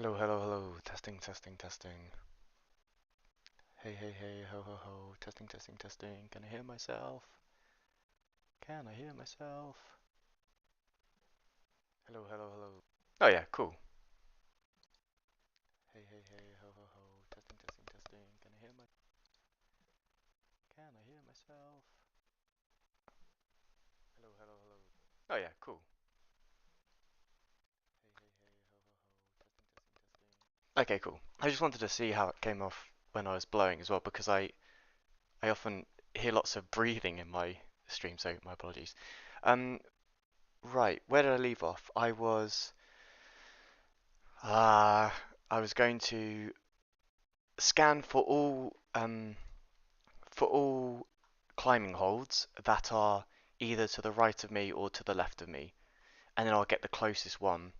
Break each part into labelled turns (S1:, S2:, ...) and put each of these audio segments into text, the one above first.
S1: Hello, hello, hello. Testing, testing, testing. Hey, hey, hey, ho, ho, ho. Testing, testing, testing. Can I hear myself? Can I hear myself? Hello, hello, hello. Oh yeah, cool. Hey, hey, hey, ho, ho, ho. Testing, testing, testing. Can I hear myself? Hello, hello, hello. Oh yeah, cool. Hey, hey, hey, ho, ho, ho. Testing, testing, testing. Okay, cool. I just wanted to see how it came off when I was blowing as well because I often hear lots of breathing in my stream, so my apologies. Um, right, where did I leave off? Uh, I was going to scan for all climbing holds that are either to the right of me or to the left of me, and then I'll get the closest one.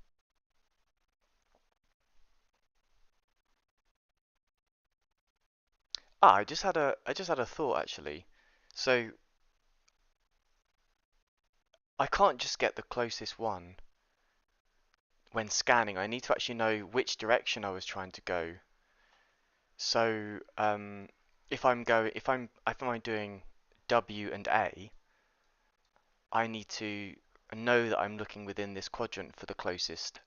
S1: I just had a thought actually. So I can't just get the closest one when scanning. I need to actually know which direction I was trying to go. So if I'm doing W and A, I need to know that I'm looking within this quadrant for the closest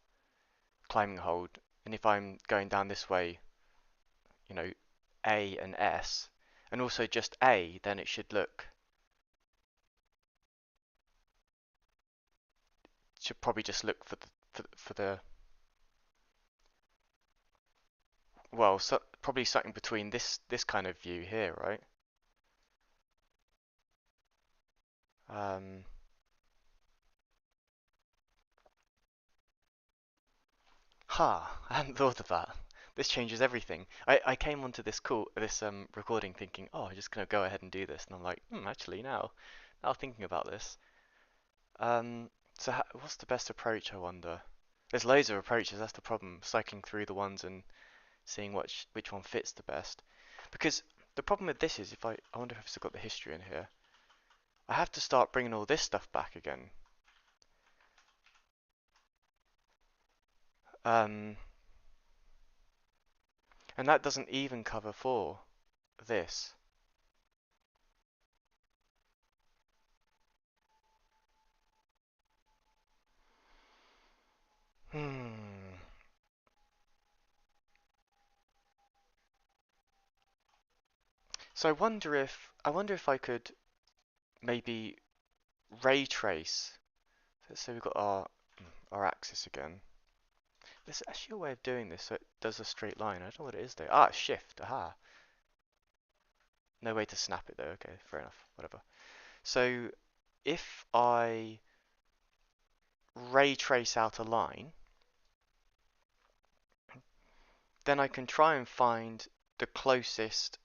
S1: climbing hold. And if I'm going down this way, you know, A and S, and also just A, then it should probably just look for the well, probably something between this kind of view here, right? Um, I hadn't thought of that. This changes everything. I came onto this recording thinking, oh, I'm just gonna go ahead and do this, and I'm like, actually now thinking about this, so what's the best approach? I wonder. There's loads of approaches. That's the problem. Cycling through the ones and seeing which one fits the best. Because the problem with this is I wonder if I've still got the history in here. I have to start bringing all this stuff back again. Um, and that doesn't even cover for this. Hmm. So I wonder if I could maybe ray trace. Let's say we've got our axis again. There's actually a way of doing this so it does a straight line. I don't know what it is though. Ah, shift. Aha. No way to snap it though. Okay, fair enough. Whatever. So if I ray trace out a line, then I can try and find the closest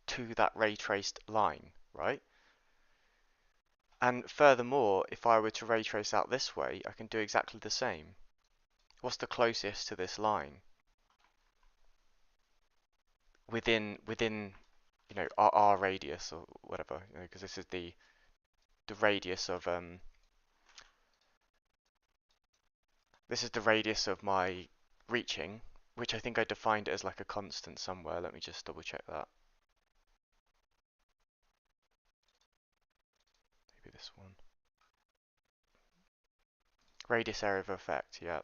S1: to that ray traced line, right? And furthermore, if I were to ray trace out this way, I can do exactly the same. What's the closest to this line within our radius or whatever, because this is the radius of this is the radius of my reaching, which I think I defined it as like a constant somewhere. Let me just double check that. Maybe this one. Radius area of effect, yeah.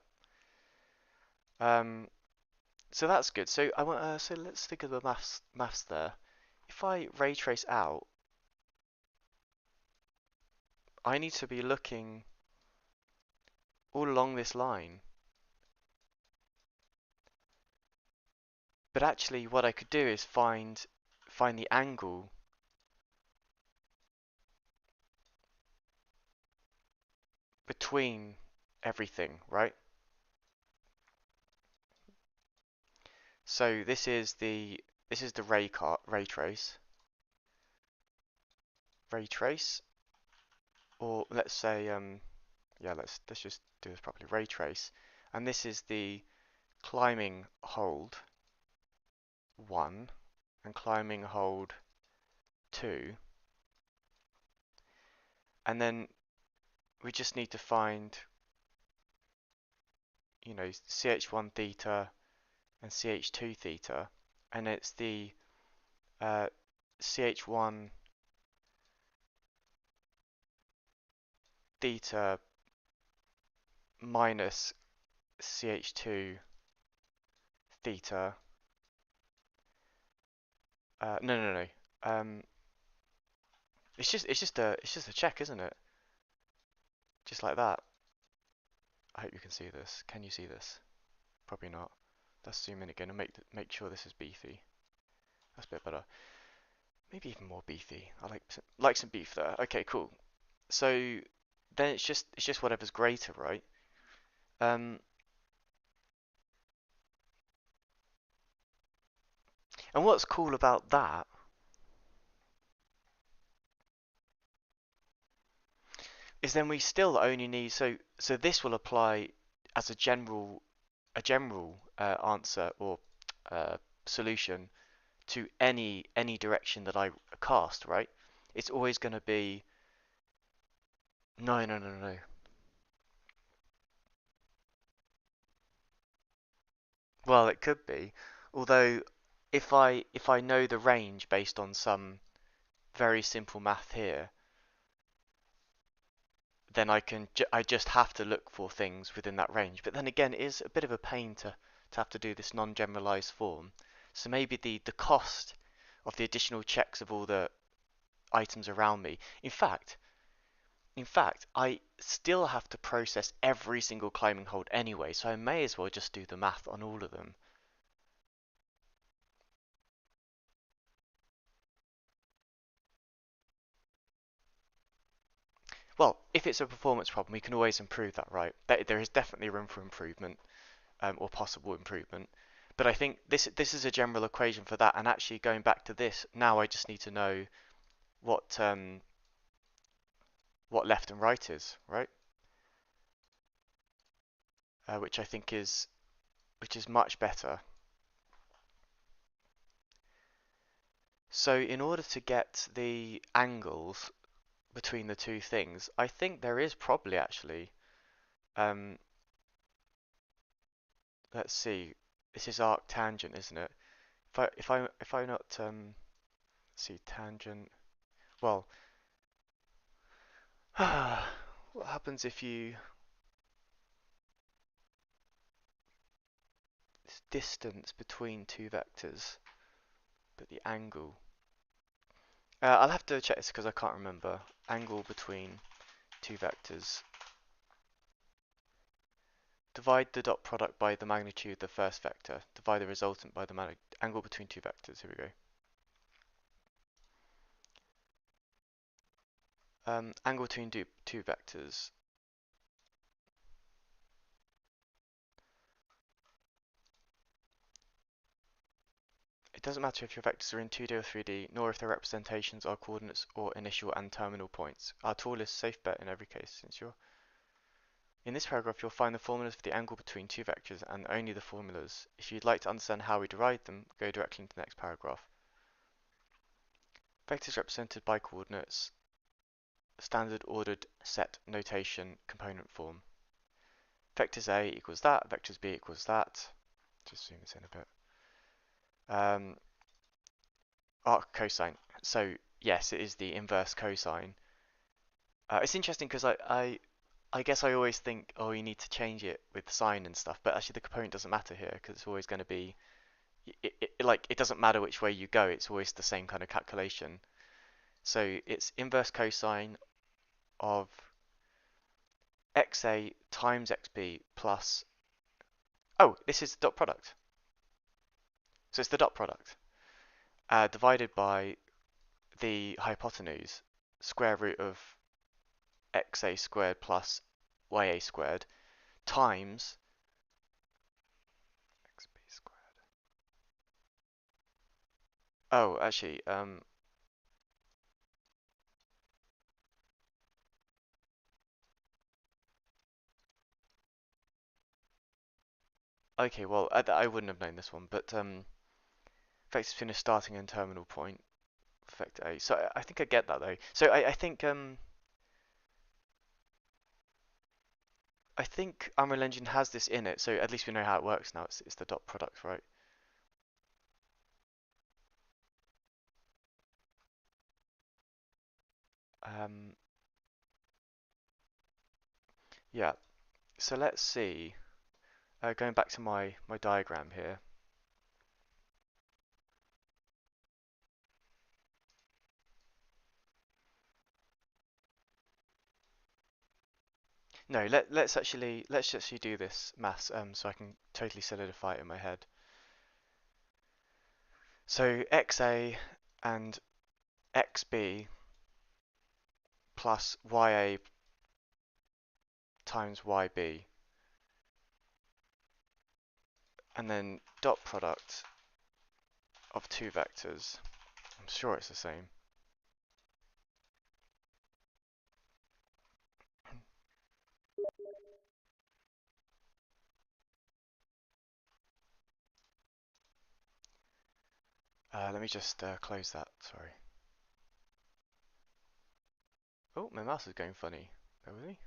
S1: Um, so that's good. So so let's think of the maths there. If I ray trace out, I need to be looking all along this line. But actually what I could do is find the angle between everything, right? So this is the ray trace, or let's say yeah, let's just do this properly. Ray trace, and this is the climbing hold 1 and climbing hold 2, and then we just need to find ch1 theta and ch2 theta, and it's the uh, ch1 theta minus ch2 theta. No. It's just a check, isn't it? Just like that. I hope you can see this. Can you see this? Probably not. Let's zoom in again and make sure this is beefy. That's a bit better. Maybe even more beefy. I like some beef there. Okay, cool. So then it's just whatever's greater, right? Um, and what's cool about that is then we still only need so this will apply as a general answer or uh, solution to any direction that I cast, right? It's always going to be no. Well, it could be, although if I know the range based on some very simple math here, then I just have to look for things within that range. But then again, it is a bit of a pain to have to do this non-generalized form. So maybe the cost of the additional checks of all the items around me. In fact, I still have to process every single climbing hold anyway, so I may as well just do the math on all of them. Well, if it's a performance problem, we can always improve that, right? There is definitely room for improvement, or possible improvement. But I think this is a general equation for that. And actually, going back to this, now I just need to know what what left and right is, right? Which I think is much better. So in order to get the angles between the two things, I think there is probably actually. Um, let's see. This is arc tangent, isn't it? If I not let's see tangent. Well, what happens if you this distance between two vectors, but the angle? I'll have to check this because I can't remember. Angle between two vectors. Divide the dot product by the magnitude of the first vector. Divide the resultant by the angle between two vectors. Here we go. Angle between two vectors. It doesn't matter if your vectors are in 2D or 3D, nor if their representations are coordinates or initial and terminal points. Our tool is safe bet in every case, since you're... In this paragraph, you'll find the formulas for the angle between two vectors and only the formulas. If you'd like to understand how we derived them, go directly into the next paragraph. Vectors represented by coordinates, standard ordered set notation component form. Vectors A equals that, vectors B equals that. Just zoom this in a bit. Arc cosine. So yes, it is the inverse cosine. It's interesting because I guess I always think, oh, you need to change it with sign and stuff, but actually the component doesn't matter here because it's always going to be, like, it doesn't matter which way you go, it's always the same kind of calculation. So it's inverse cosine of xa times xb plus, oh, this is the dot product. So it's the dot product divided by the hypotenuse, square root of xa squared plus ya squared times xb squared. Oh, actually, okay, well, I wouldn't have known this one, but vectors between a starting and terminal point, vector A. So I think I get that though. So I think Unreal Engine has this in it, so at least we know how it works now. It's the dot product, right? Um, yeah, so let's see. Going back to my diagram here. No, let's actually do this maths so I can totally solidify it in my head. So XA and XB plus YA times YB, and then dot product of two vectors. I'm sure it's the same. Let me just close that, sorry. Oh, my mouse is going funny. Bear with me.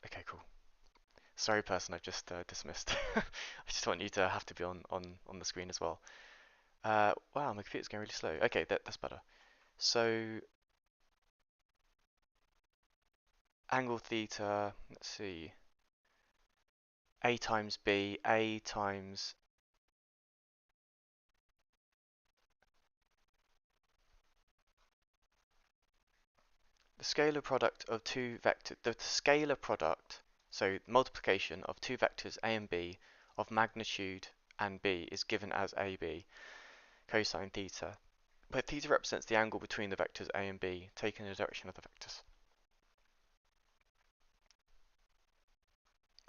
S1: Okay, cool. Sorry, person, I've just dismissed. I just want you to have to be on the screen as well. Wow, my computer's going really slow. Okay, that's better. So, angle theta, let's see. A times B, A times the scalar product of two vectors, the scalar product, so multiplication of two vectors A and B of magnitude and B is given as AB, cosine theta, where theta represents the angle between the vectors A and B taken in the direction of the vectors.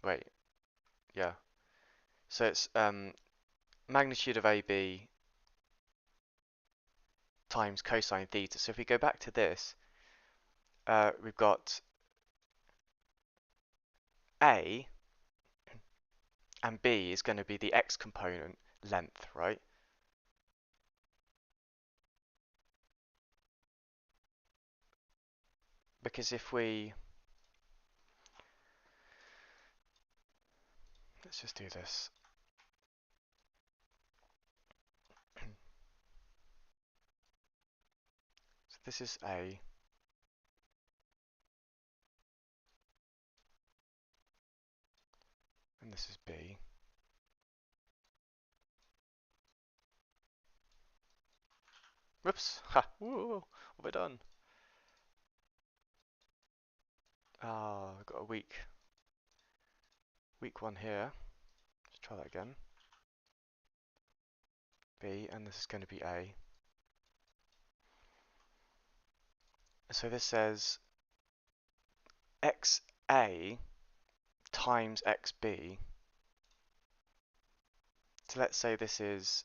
S1: Wait, yeah. So it's magnitude of AB times cosine theta. So if we go back to this, we've got A and B is going to be the x component length, right? Because if let's just do this. So this is A, and this is B. Whoops! Ha! Whoa! What have I done? Ah, I've got a weak one here. Let's try that again. B, and this is going to be A. So this says XA times XB. So let's say this is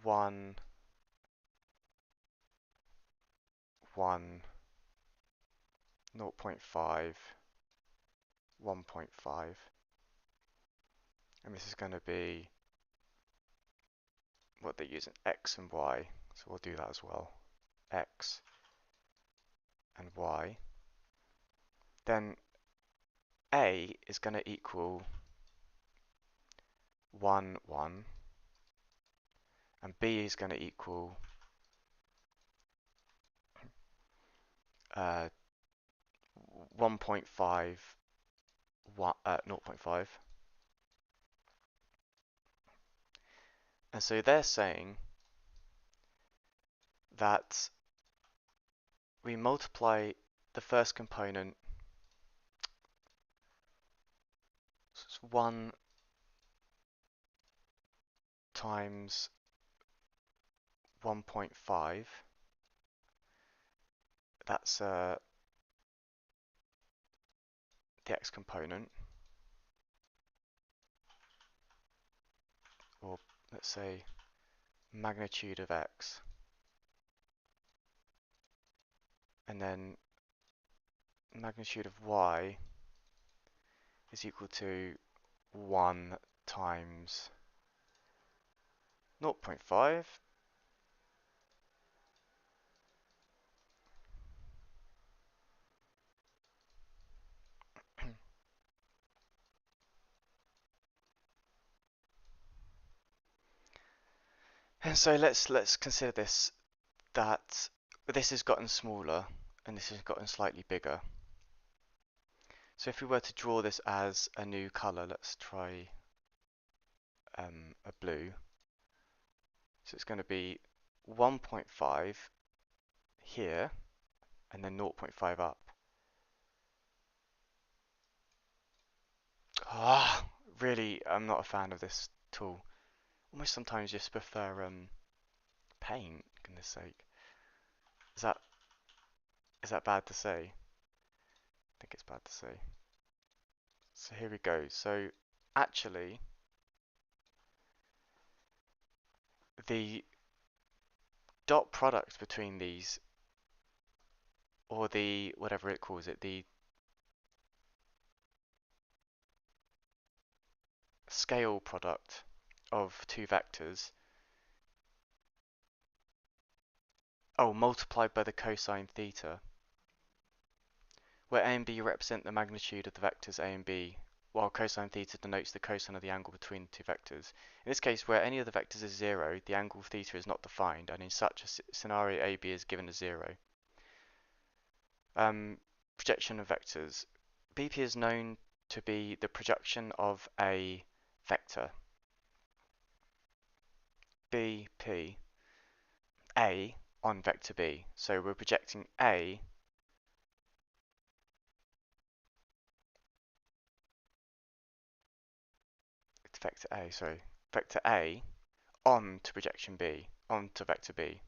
S1: 1, 1, 0.5, 1.5. And this is going to be what they're using, X and Y. So we'll do that as well. X and Y. Then A is going to equal 1, 1. And B is going to equal 1.5, 0.5. And so they're saying that we multiply the first component, so it's 1 times 1.5. That's the x component, or let's say magnitude of x. And then magnitude of y is equal to 1 times 0.5. So let's consider this, that this has gotten smaller and this has gotten slightly bigger. So if we were to draw this as a new color, let's try a blue. So it's going to be 1.5 here and then 0.5 up. Ah, really, I'm not a fan of this tool. Almost sometimes just prefer paint, goodness sake. Is that is that bad to say? I think it's bad to say. So here we go. So actually, the dot product between these, or the whatever it calls it, the scale product of two vectors, oh, multiplied by the cosine theta, where a and b represent the magnitude of the vectors a and b, while cosine theta denotes the cosine of the angle between the two vectors. In this case, where any of the vectors is 0, the angle theta is not defined, and in such a scenario, AB is given as 0. Projection of vectors. BP is known to be the projection of a vector, BP, A on vector B. So we're projecting A vector A, sorry, vector A on to projection B, on to vector B.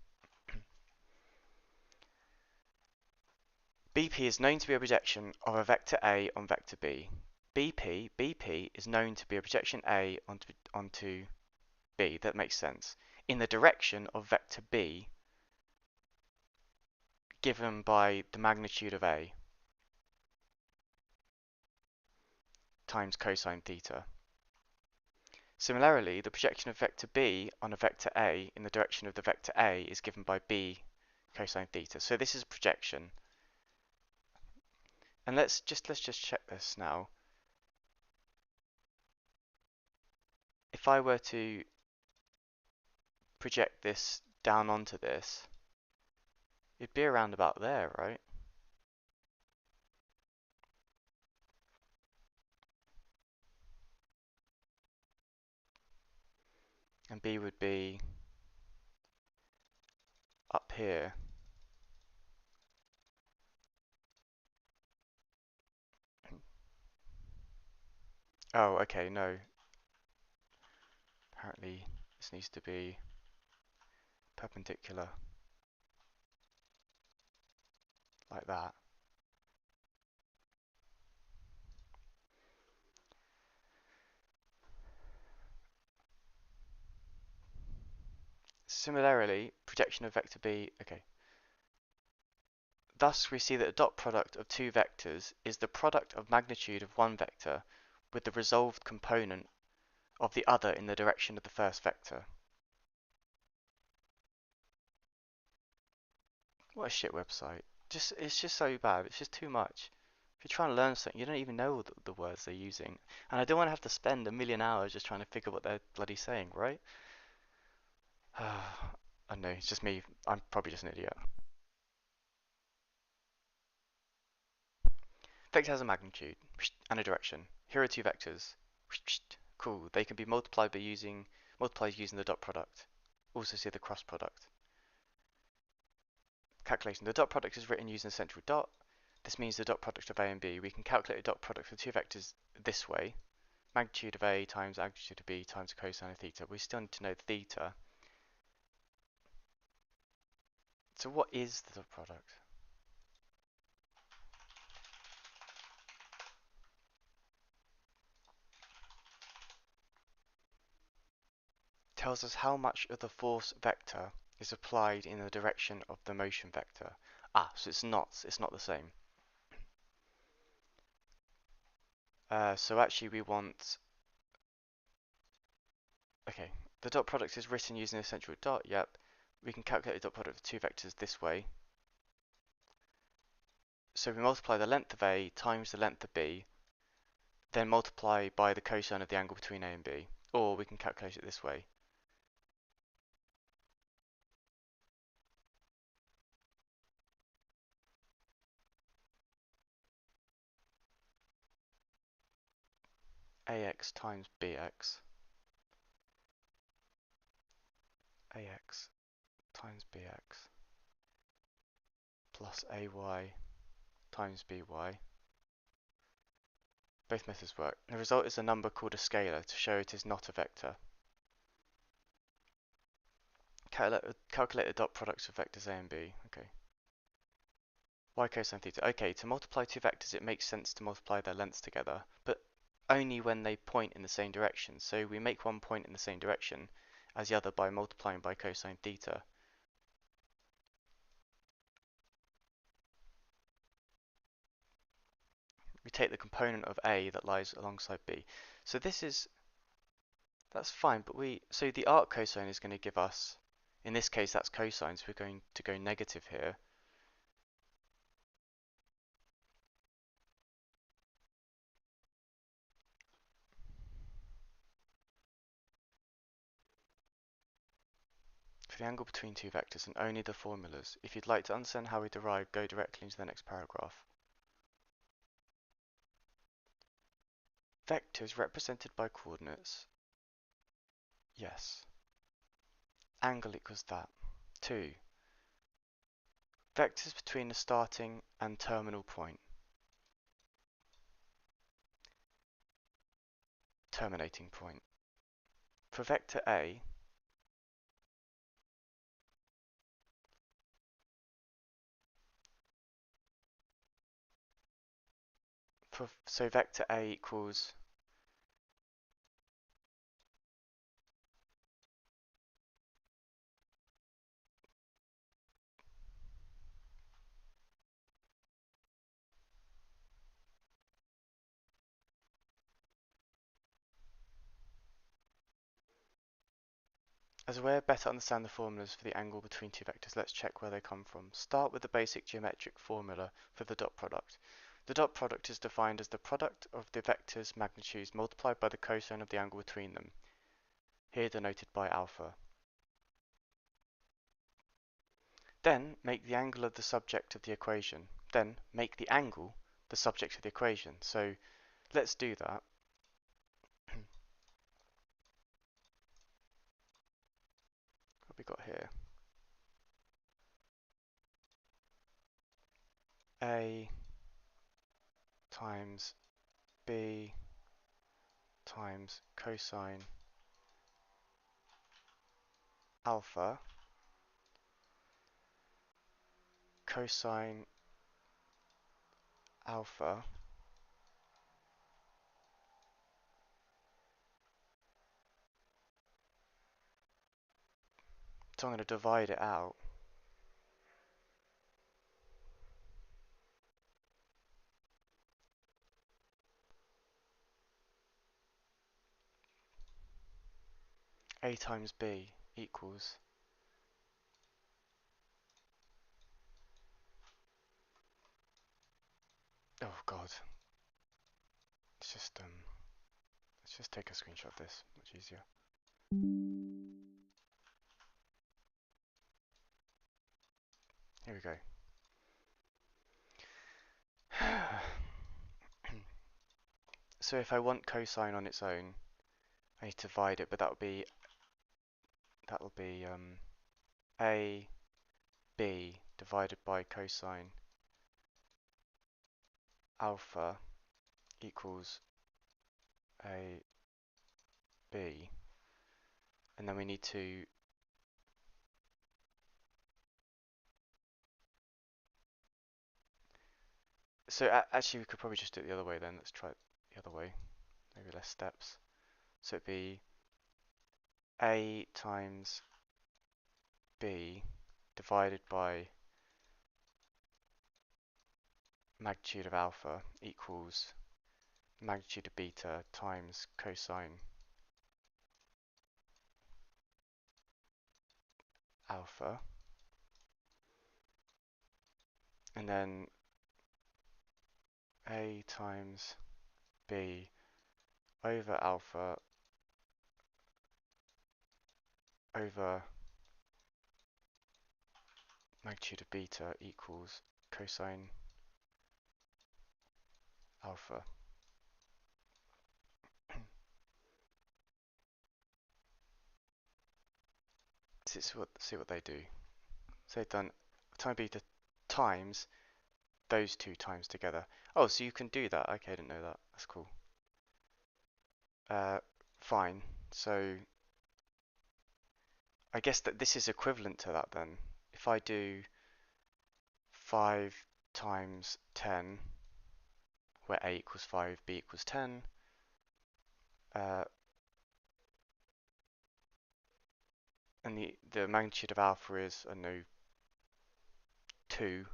S1: BP is known to be a projection of a vector A on vector B. BP is known to be a projection A onto B. That makes sense. In the direction of vector B given by the magnitude of A times cosine theta. Similarly, the projection of vector B on a vector A in the direction of the vector A is given by B cosine theta. So this is projection. And let's just check this now. If I were to project this down onto this, it'd be around about there, right? And B would be up here. Oh, okay, no. Apparently this needs to be perpendicular, like that. Similarly, projection of vector B, okay. Thus, we see that the dot product of two vectors is the product of magnitude of one vector with the resolved component of the other in the direction of the first vector. What a shit website. It's just so bad. It's just too much. If you're trying to learn something, you don't even know the words they're using. And I don't want to have to spend a million hours just trying to figure what they're bloody saying, right? I know, it's just me. I'm probably just an idiot. Vector has a magnitude and a direction. Here are two vectors. Cool. They can be multiplied using the dot product. Also see the cross product. Calculation. The dot product is written using the central dot. This means the dot product of A and B. We can calculate the dot product of two vectors this way. Magnitude of A times magnitude of B times cosine of theta. We still need to know theta. So what is the dot product? Tells us how much of the force vector is applied in the direction of the motion vector. Ah, so it's not the same. So actually we want, okay, the dot product is written using the central dot, yep. We can calculate the dot product of two vectors this way. So we multiply the length of A times the length of B, then multiply by the cosine of the angle between A and B. Or we can calculate it this way. ax times bx, ax times bx plus ay times by. Both methods work. The result is a number called a scalar to show it is not a vector. Calculate the dot products of vectors a and b. Okay. Y cosine theta. Okay, to multiply two vectors, it makes sense to multiply their lengths together, but only when they point in the same direction. So we make one point in the same direction as the other by multiplying by cosine theta. We take the component of A that lies alongside B. So that's fine, but so the arc cosine is going to give us, in this case that's cosine, so we're going to go negative here. For the angle between two vectors and only the formulas. If you'd like to understand how we derive, go directly into the next paragraph. Vectors represented by coordinates. Yes. Angle equals that. 2. Vectors between the starting and terminal point. Terminating point. For vector A, so vector A equals as a way of better understand the formulas for the angle between two vectors, let's check where they come from. Start with the basic geometric formula for the dot product. The dot product is defined as the product of the vector's magnitudes multiplied by the cosine of the angle between them, here denoted by alpha. Then make the angle of the subject of the equation. Then make the angle the subject of the equation. So let's do that. What have we got here? A times B times cosine alpha cosine alpha so I'm going to divide it out. A times B equals oh god, it's just let's just take a screenshot of this, much easier. Here we go. So if I want cosine on its own, I need to divide it, but that'll be a b divided by cosine alpha equals a b, and then we need to actually we could probably just do it the other way then. Let's try it the other way, maybe less steps. So it'd be a times b divided by magnitude of alpha equals magnitude of beta times cosine alpha, and then a times b over alpha over magnitude of beta equals cosine alpha. see what they do. So they've done time beta times those two times together. Oh, so you can do that. Okay, I didn't know that. That's cool. Fine. So I guess that this is equivalent to that then. If I do 5 times 10, where a equals 5, b equals 10, uh, and the magnitude of alpha is, I know, 2,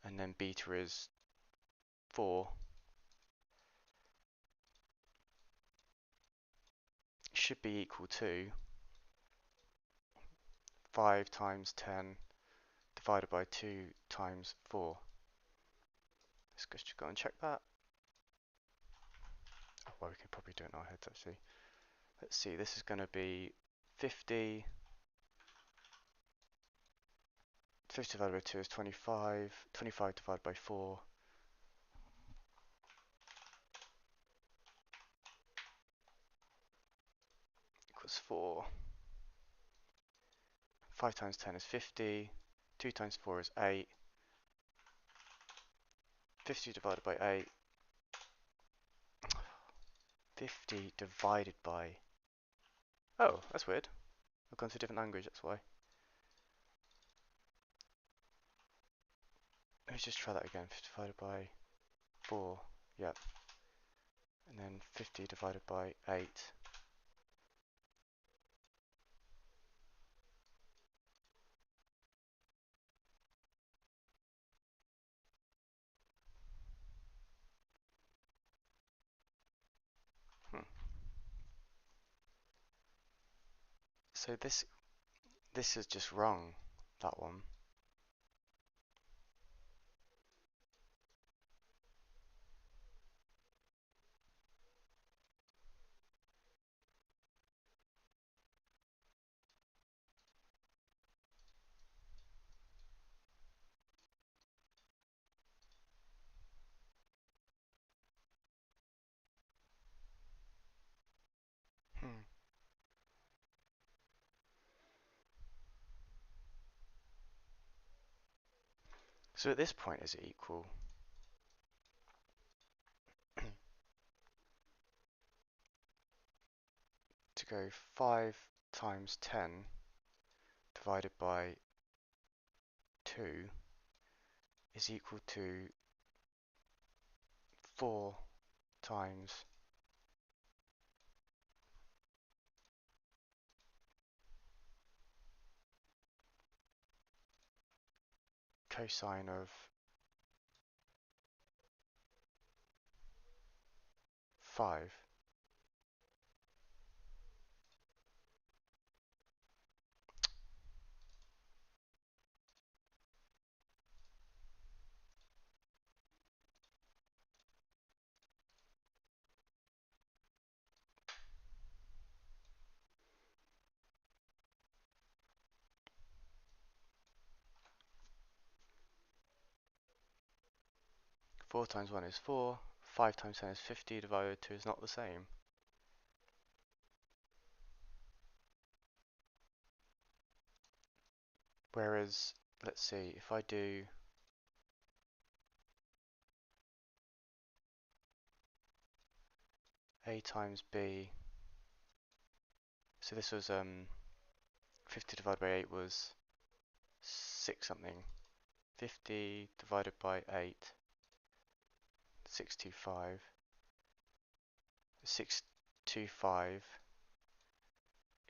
S1: and then beta is 4, should be equal to 5 times 10 divided by 2 times 4. Let's just go and check that. Oh, well, we can probably do it in our heads actually. Let's see, this is going to be 50. 50 divided by 2 is 25. 25 divided by 4 equals 4. 5 times 10 is 50. 2 times 4 is 8. 50 divided by 8. 50 divided by... Oh, that's weird. I've gone to a different language, that's why. Let's just try that again. 50 divided by 4. Yep. And then 50 divided by 8. Hmm. So this is just wrong, that one. Hmm. So at this point, is it equal? To go 5 times 10 divided by 2 is equal to 4 times cosine of 5. 4 times 1 is 4. 5 times 10 is 50 divided by 2 is not the same. Whereas, let's see, if I do a times b, so this was 50 divided by 8 was 6 something. 50 divided by 8, 625. 625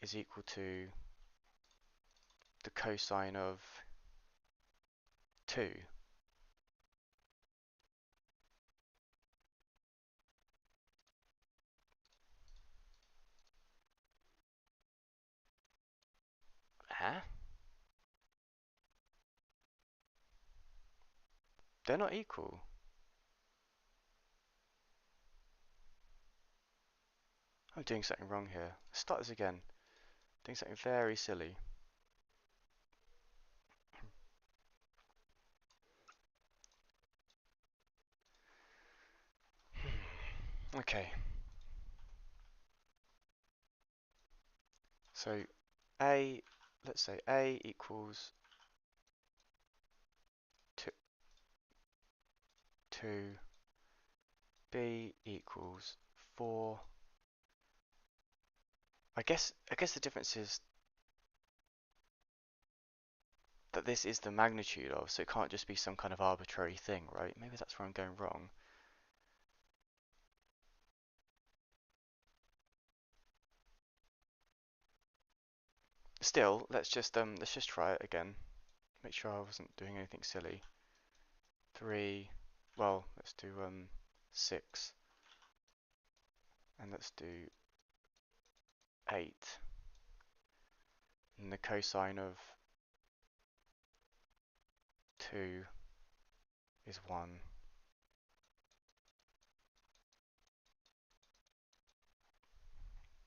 S1: is equal to the cosine of 2. Huh? They're not equal. I'm doing something wrong here. Let's start this again. Doing something very silly. Okay. So A, let's say A equals 2, 2, B equals 4. I guess the difference is that this is the magnitude of, so it can't just be some kind of arbitrary thing, right? Maybe that's where I'm going wrong. Still, let's just try it again. Make sure I wasn't doing anything silly. 3, well, let's do 6, and let's do 8. And the cosine of 2 is 1.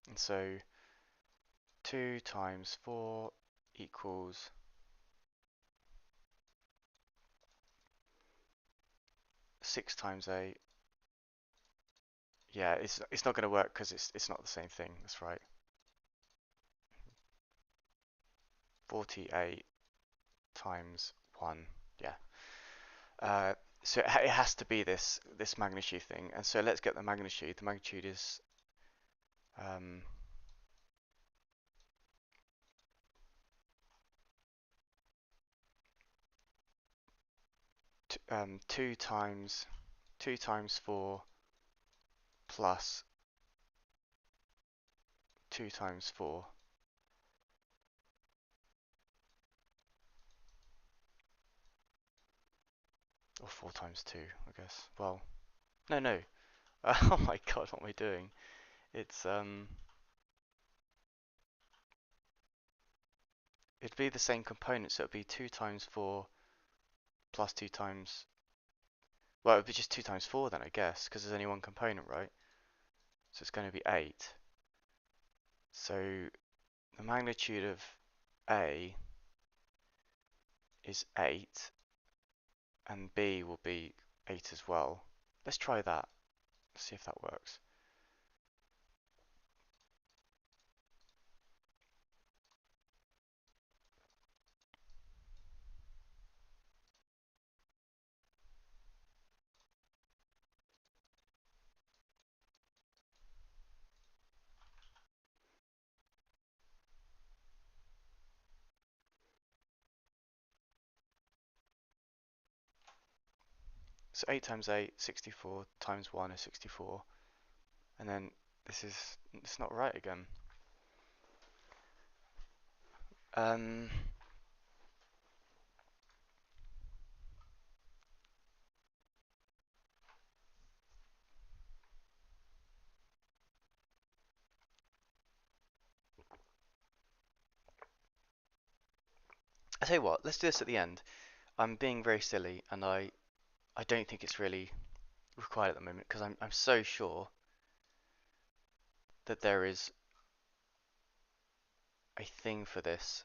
S1: And so 2 times 4 equals 6 times 8. Yeah, it's not going to work because it's not the same thing. That's right. 48 times 1. Yeah. So it has to be this magnitude thing. And so let's get the magnitude. The magnitude is um, 2 times 4 plus 2 times 4. Or 4 times 2, I guess. Well, no. Oh my god, what am I doing? It's it'd be the same component, so it'd be 2 times 4 plus 2 times, well, it'd be just 2 times 4 then, I guess, because there's only one component, right? So it's going to be 8. So the magnitude of A is 8, and B will be 8 as well. Let's try that, see if that works. So 8 times 8, 64, times 1 is 64. And then it's not right again. Um, I tell you what, let's do this at the end. I'm being very silly, and I don't think it's really required at the moment because I'm so sure that there is a thing for this.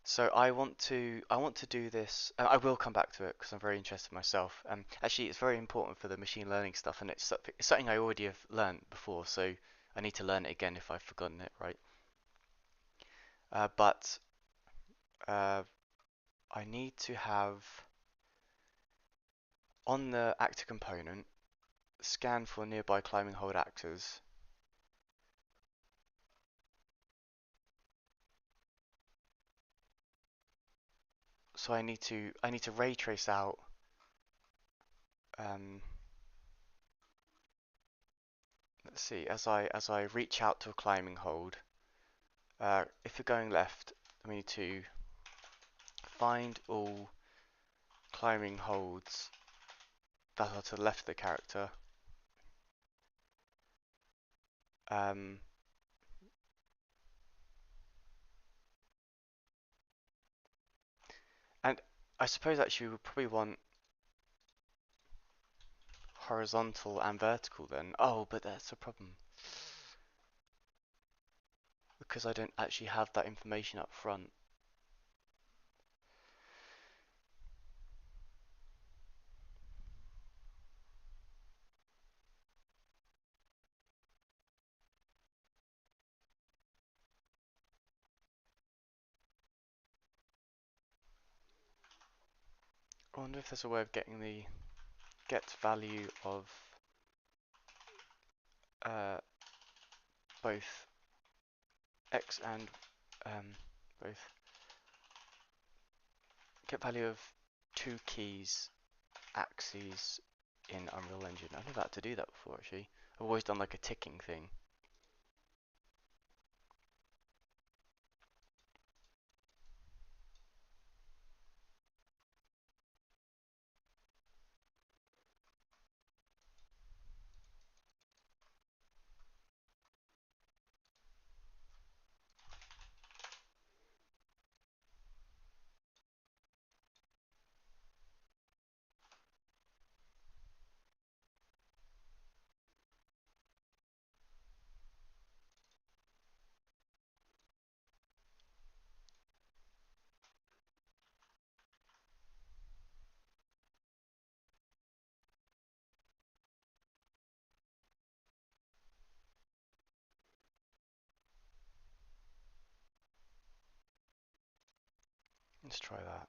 S1: So I want to do this. I will come back to it because I'm very interested myself. Actually, it's very important for the machine learning stuff, and it's something I already have learned before. So I need to learn it again if I've forgotten it, right? But uh, I need to have on the actor component scan for nearby climbing hold actors. So I need to ray trace out um, let's see, as I reach out to a climbing hold, if you're going left, we need to find all climbing holds that are to the left of the character. Um, and I suppose actually we would probably want horizontal and vertical then. Oh, but that's a problem because I don't actually have that information up front. I wonder if there's a way of getting the get value of uh, both x and both get value of two keys axes in Unreal Engine. I've never had to do that before actually. I've always done like a ticking thing. Let's try that.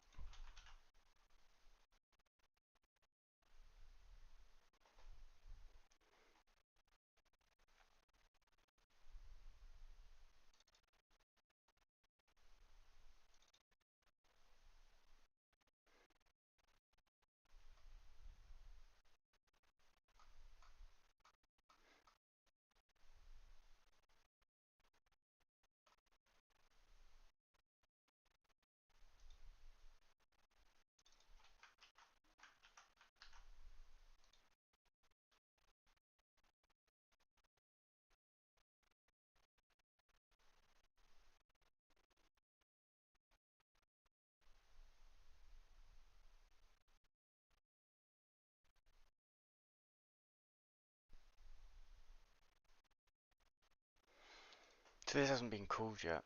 S1: So this hasn't been called yet.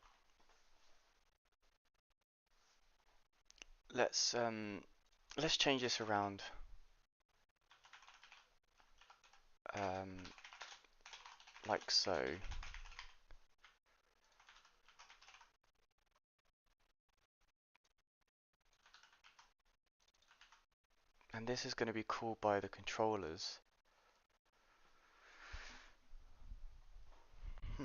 S1: Let's change this around. Um, like so. And this is going to be called by the controllers. Hmm.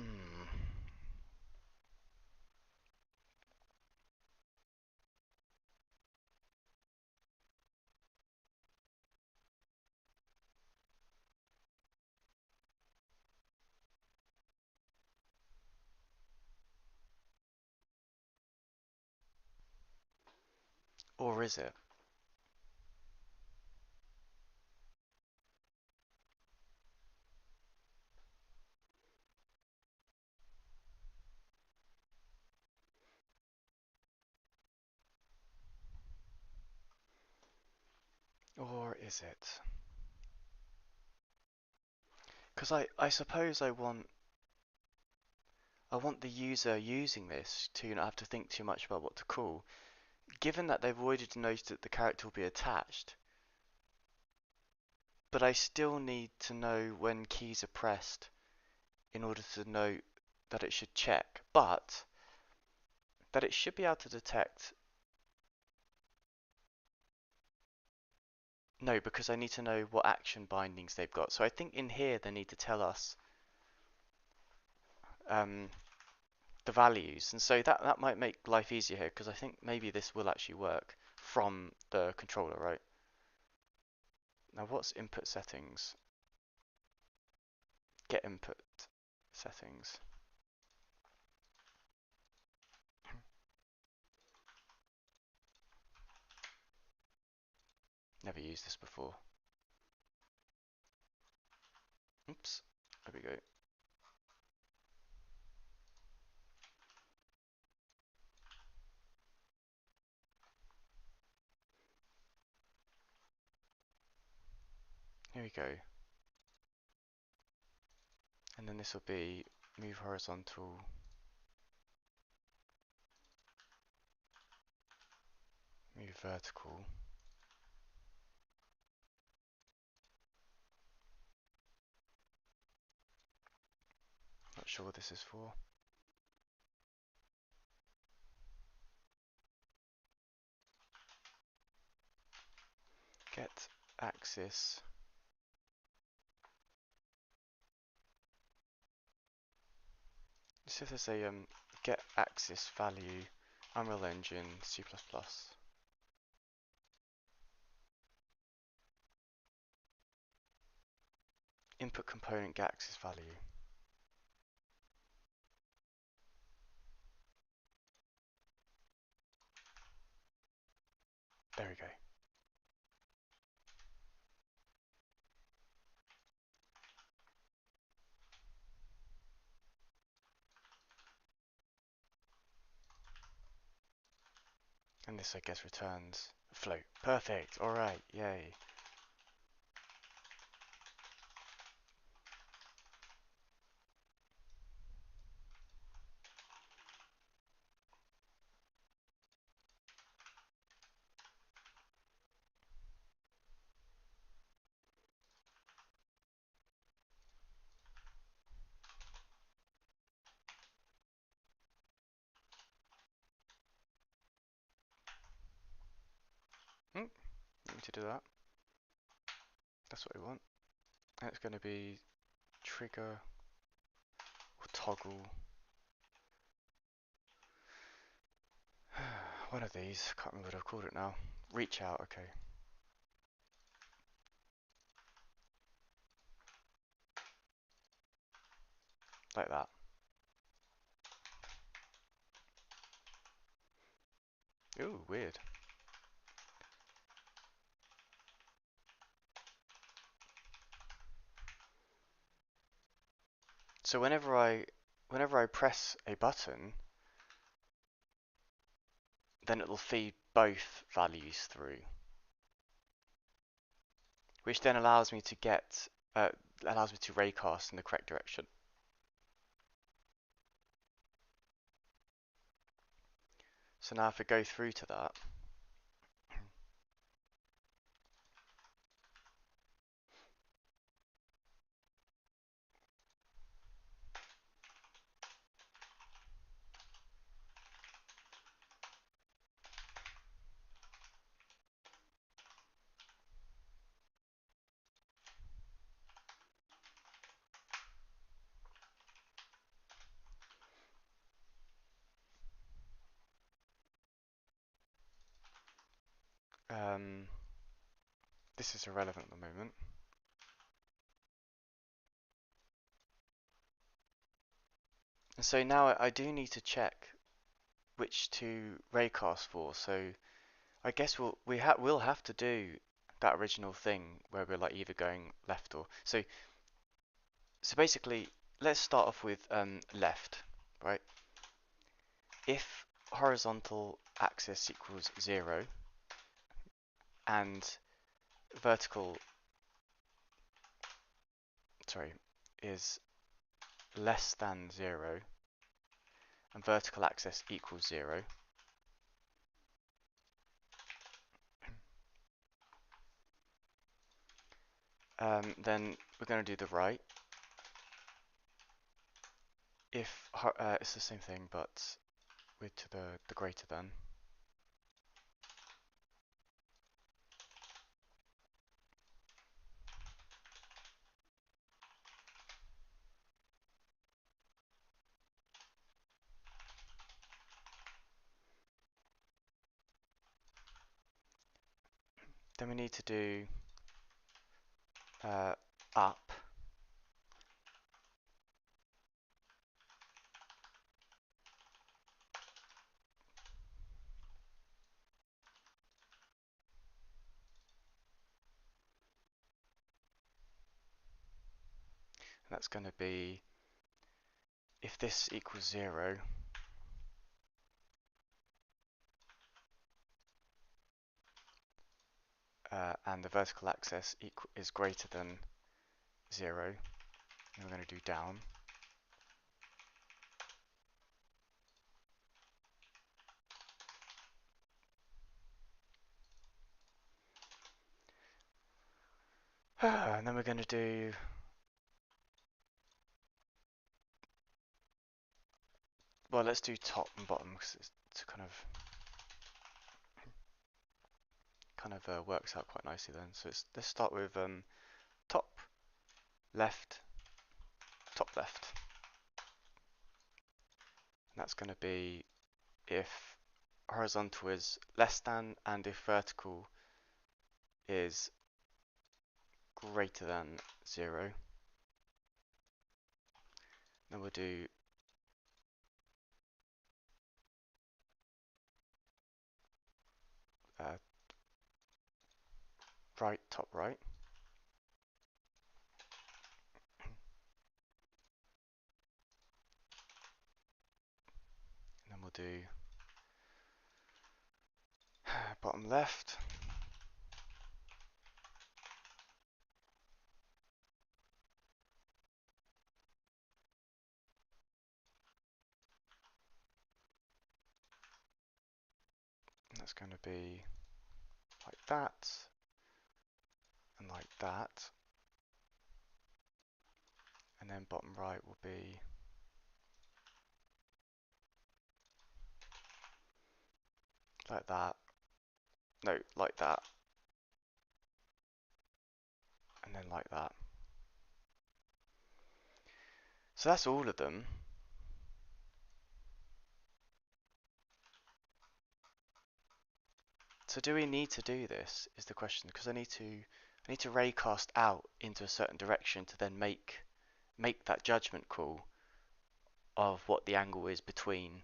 S1: Or is it? Or is it? Because I suppose I want the user using this to not have to think too much about what to call. Given that they've already noticed that the character will be attached, but I still need to know when keys are pressed in order to know that it should check, but that it should be able to detect. No, because I need to know what action bindings they've got. So I think in here they need to tell us um, the values, and so that might make life easier here because I think maybe this will actually work from the controller, right? Now what's input settings? Get input settings. Never used this before. Oops, there we go. Here we go. And then this will be move horizontal, move vertical. Not sure what this is for. get axis so there's a get axis value Unreal Engine C++. Input component get axis value. There we go. And this, I guess, returns a float. Perfect. All right. Yay. Need to do that. That's what we want. And it's going to be trigger or toggle. One of these. Can't remember what I've called it now. Reach out. Okay. Like that. Ooh, weird. So whenever I press a button, then it'll feed both values through, which then allows me to get allows me to raycast in the correct direction. So now if I go through to that, this is irrelevant at the moment. And so now I do need to check which to raycast for. So I guess we'll have to do that original thing where we're like either going left or so basically let's start off with left, right? If horizontal axis equals 0 and vertical is less than 0 and vertical axis equals 0, then we're going to do the right. If it's the same thing but with to the greater than, then we need to do up. And that's going to be if this equals 0, and the vertical axis is greater than 0, and we're going to do down. And then we're going to do well, let's do top and bottom because it's to kind kind of works out quite nicely then. So let's start with top left, top left. And that's going to be if horizontal is less than and if vertical is greater than 0. Then we'll do right, top right. And then we'll do bottom left. And that's going to be like that and like that. And then bottom right will be like that. No, like that. And then like that. So that's all of them. So do we need to do this is the question, because I need to raycast out into a certain direction to then make that judgment call of what the angle is between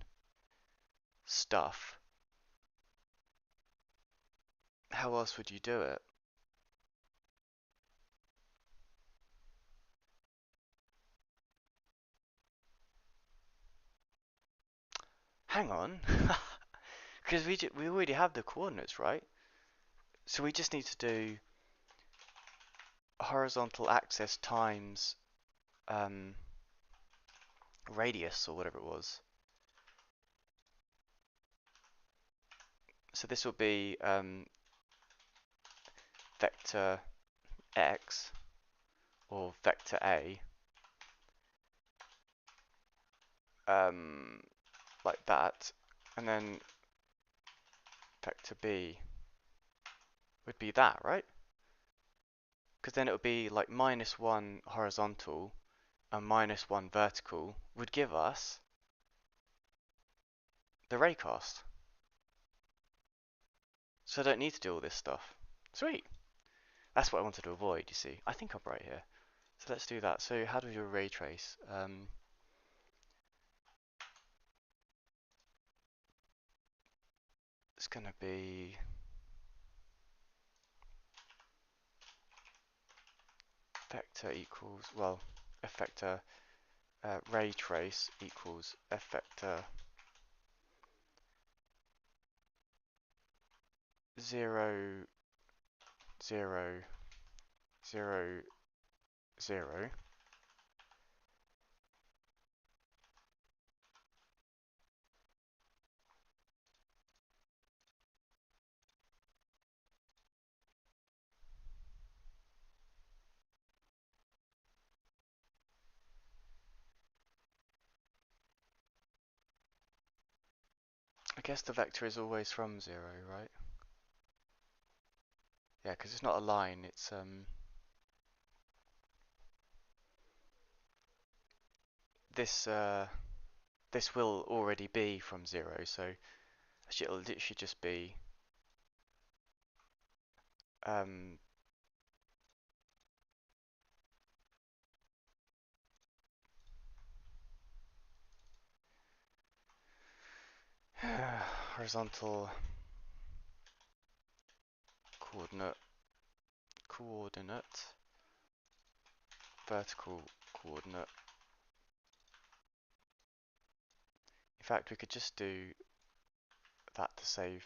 S1: stuff. How else would you do it? Hang on, because we already have the coordinates, right? So we just need to do horizontal axis times radius or whatever it was. So this will be vector x or vector a, like that, and then vector b would be that, right? Because then it would be like -1 horizontal and -1 vertical would give us the raycast. So I don't need to do all this stuff. Sweet. That's what I wanted to avoid, you see. I think I'm right here. So let's do that. So how do we do a ray trace? It's going to be vector equals, well, f vector ray trace equals f vector 0, 0, 0, 0. I guess the vector is always from 0, right? Yeah, because it's not a line, it's this this will already be from 0, so actually it'll literally just be um, horizontal coordinate, vertical coordinate. In fact, we could just do that to save.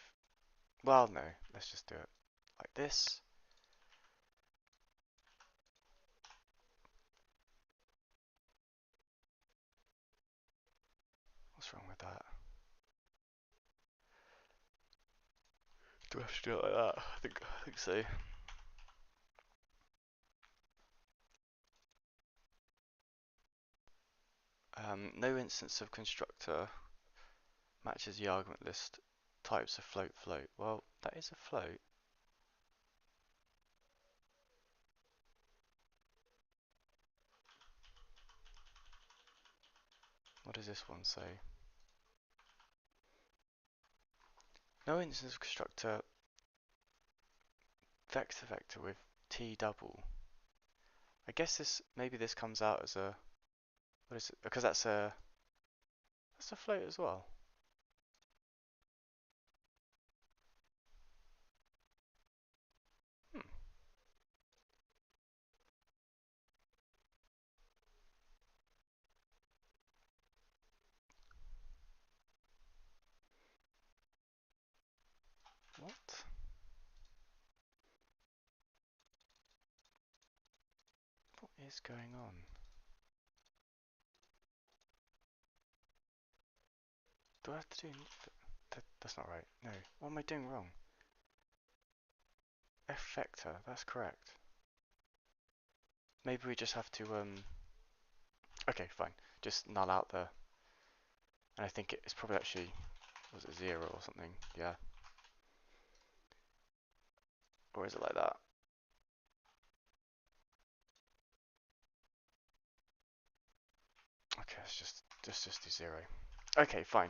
S1: Well, no, let's just do it like this. What's wrong with that? Do I have to do it like that? I think so. No instance of constructor matches the argument list types of float. Well, that is a float. What does this one say? No instance of constructor vector with t double. I guess maybe this comes out as a, what is it? Because that's a float as well. Hmm. What? What is going on? Do I have to do? That's not right. No. What am I doing wrong? F vector. That's correct. Maybe we just have to Okay, fine. Just null out the. And I think it's probably actually, was it 0 or something? Yeah. Or is it like that? Okay, let's just do 0. Okay, fine.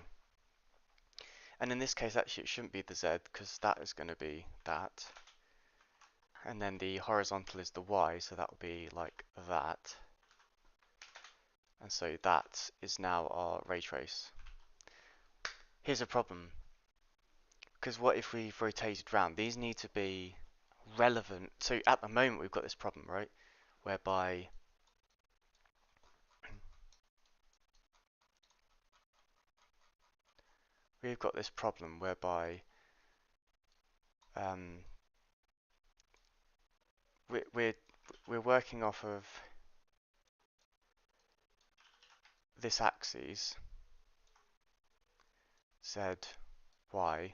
S1: And in this case, actually, it shouldn't be the Z because that is going to be that. And then the horizontal is the Y, so that will be like that. And so that is now our ray trace. Here's a problem, because what if we've rotated round? These need to be relevant. So at the moment, we've got this problem, right? Whereby we've got this problem whereby um, we're we're working off of this axis z, y,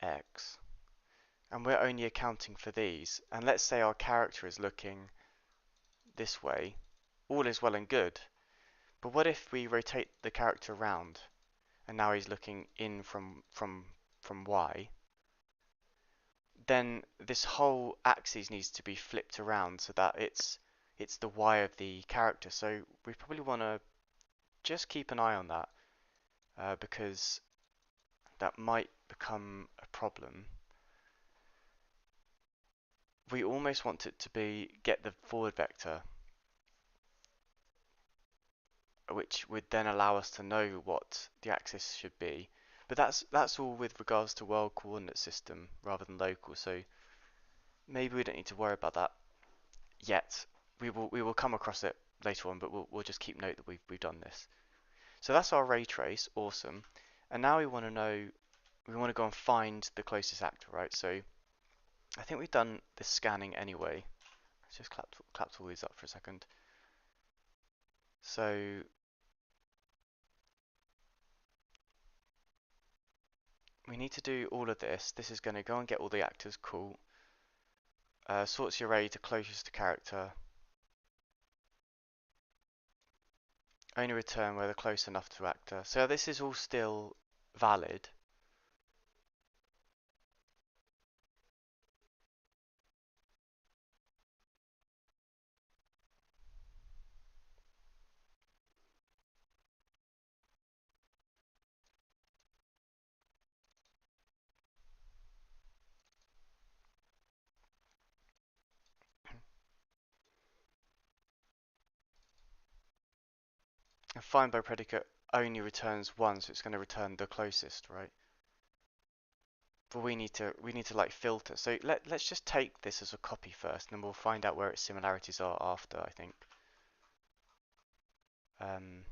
S1: x, and we're only accounting for these. And let's say our character is looking this way, all is well and good. But what if we rotate the character around, and now he's looking in from y? Then this whole axis needs to be flipped around so that it's the y of the character. So we probably want to just keep an eye on that because that might become a problem. We almost want it to be get the forward vector, which would then allow us to know what the axis should be. But that's all with regards to world coordinate system rather than local. So maybe we don't need to worry about that yet. We will come across it later on, but we'll just keep note that we've done this. So that's our ray trace, awesome. And now we want to know, we want to go and find the closest actor, right? So I think we've done the scanning anyway. Let's just clap all these up for a second. So we need to do all of this. This is going to go and get all the actors, cool. Sorts your array to closest to character. Only return where they're close enough to actor. So this is all still valid. And find by predicate only returns one, so it's going to return the closest, right? But we need to like filter. So let's just take this as a copy first, and then we'll find out where its similarities are after, I think. Um,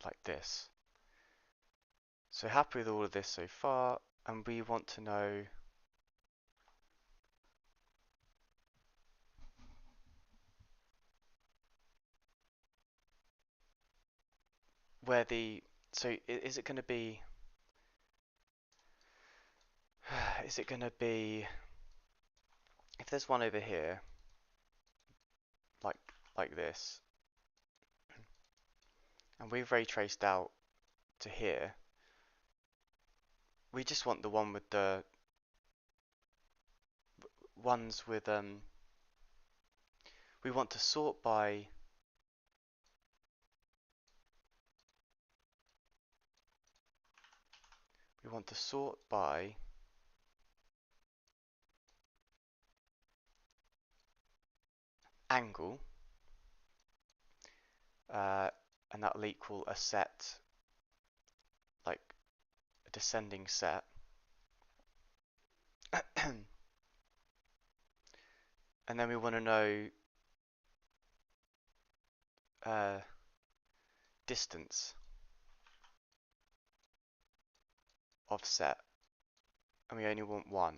S1: like this. So happy with all of this so far, and we want to know where the, so is it going to be, is it going to be, if there's one over here, like like this, and we've ray traced out to here, we just want the one with the ones with we want to sort by angle, and that'll equal a set, like a descending set. And then we want to know distance of set, and we only want one,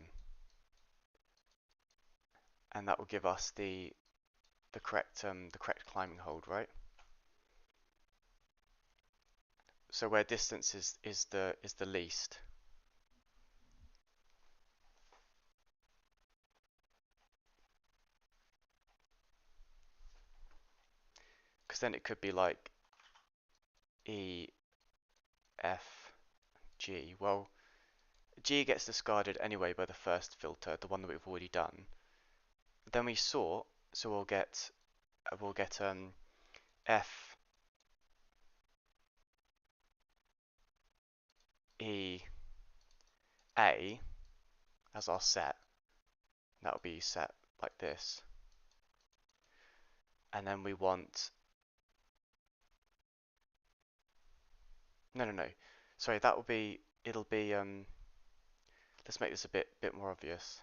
S1: and that will give us the correct climbing hold, right? So where distance is the least. Because then it could be like E, F, G. Well, G gets discarded anyway by the first filter, the one that we've already done. Then we sort, so we'll get F, E, A as our set. That'll be set like this. And then we want no. Sorry, that will be it'll be let's make this a bit more obvious.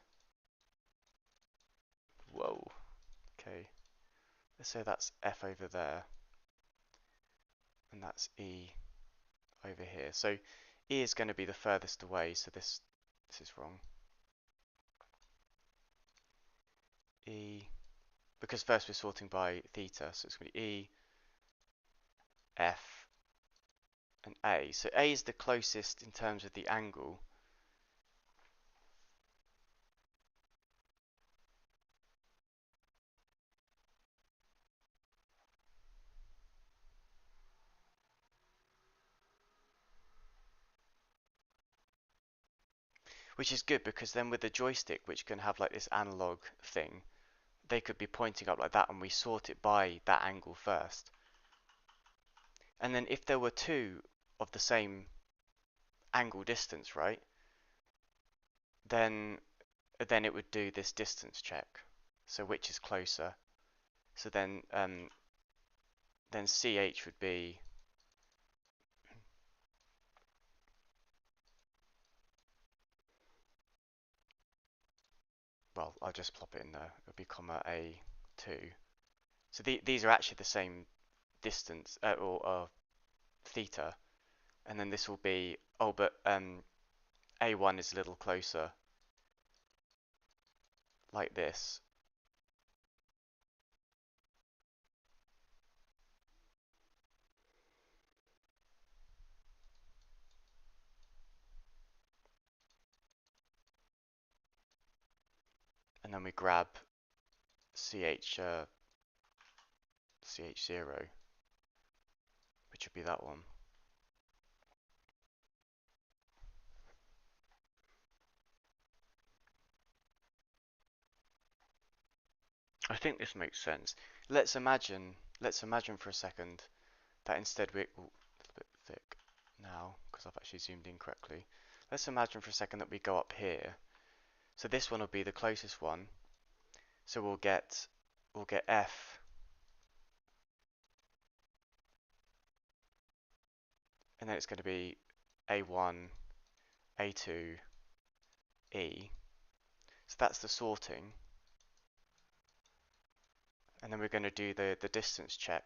S1: Whoa. Okay. Let's say that's F over there, and that's E over here. So E is going to be the furthest away, so this is wrong. E, because first we're sorting by theta, so it's going to be E, F, and A. So A is the closest in terms of the angle. Which is good because then with the joystick, which can have like this analog thing, they could be pointing up like that, and we sort it by that angle first. And then if there were two of the same angle distance, right, then it would do this distance check. So which is closer? So then CH would be, well, I'll just plop it in there. It'll be comma A2. So these are actually the same distance or theta, and then this will be, oh, but A1 is a little closer, like this. And then we grab CH0, which would be that one. I think this makes sense. Let's imagine for a second that instead a little bit thick now because I've actually zoomed in correctly. Let's imagine for a second that we go up here. So this one will be the closest one. So we'll get F, and then it's going to be A1, A2, E. So that's the sorting. And then we're going to do the distance check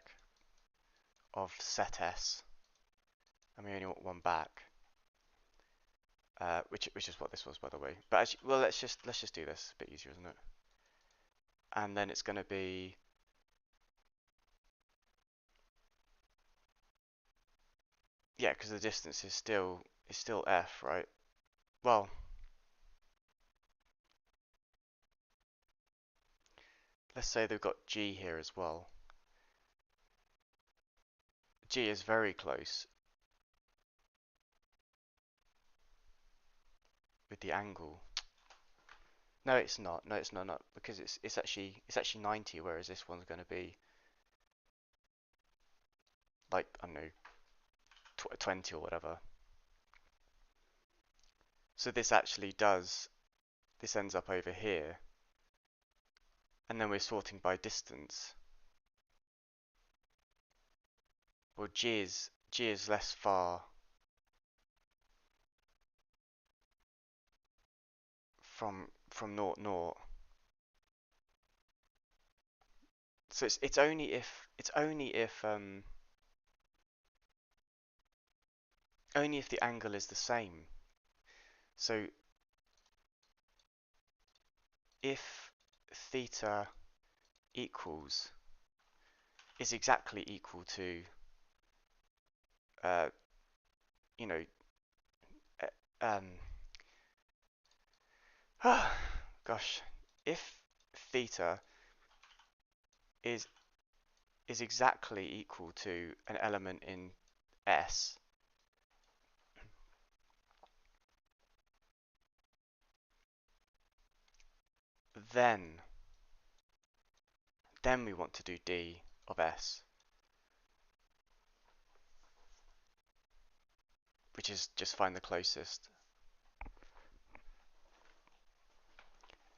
S1: of set S, and we only want one back, which is what this was, by the way. But actually, well, let's just do this. A bit easier, isn't it? And then it's going to be yeah, because the distance is still F, right? Well, let's say they've got G here as well. G is very close with the angle. No, it's not. No, it's not because it's actually 90, whereas this one's going to be like I don't know 20 or whatever. So this actually does. This ends up over here, and then we're sorting by distance. Well, G is less far from naught naught. So it's only if the angle is the same. So if theta equals is exactly equal to uh you know um gosh, if theta is is exactly equal to an element in S, then we want to do D of S, which is just find the closest.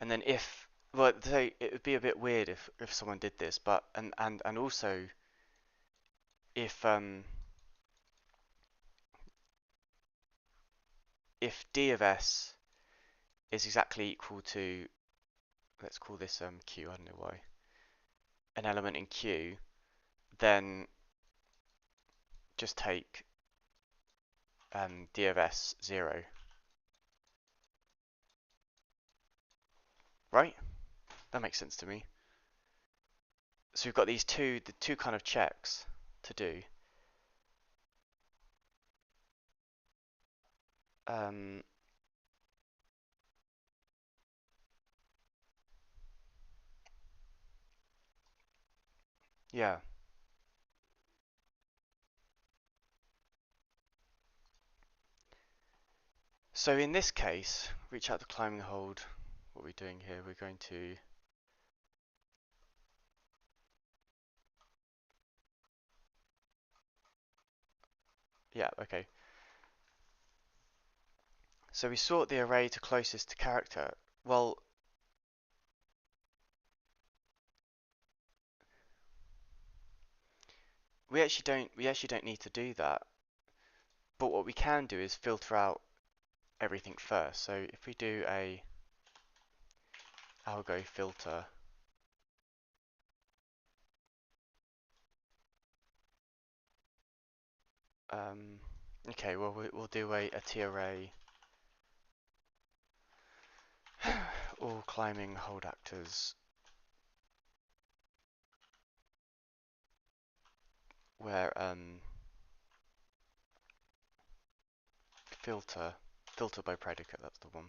S1: And then if, well, so it would be a bit weird if someone did this, but and also if D of S is exactly equal to, let's call this Q, I don't know why, an element in Q, then just take D of S 0, right? That makes sense to me. So we've got the two kind of checks to do. Um, yeah. So in this case, reach out the climbing hold. What are we doing here? We're going to yeah, okay. So we sort the array to closest to character. Well, we actually don't need to do that. But what we can do is filter out everything first. So if we do a algo filter, okay, well we'll do a T array all climbing hold actors where filter by predicate, that's the one.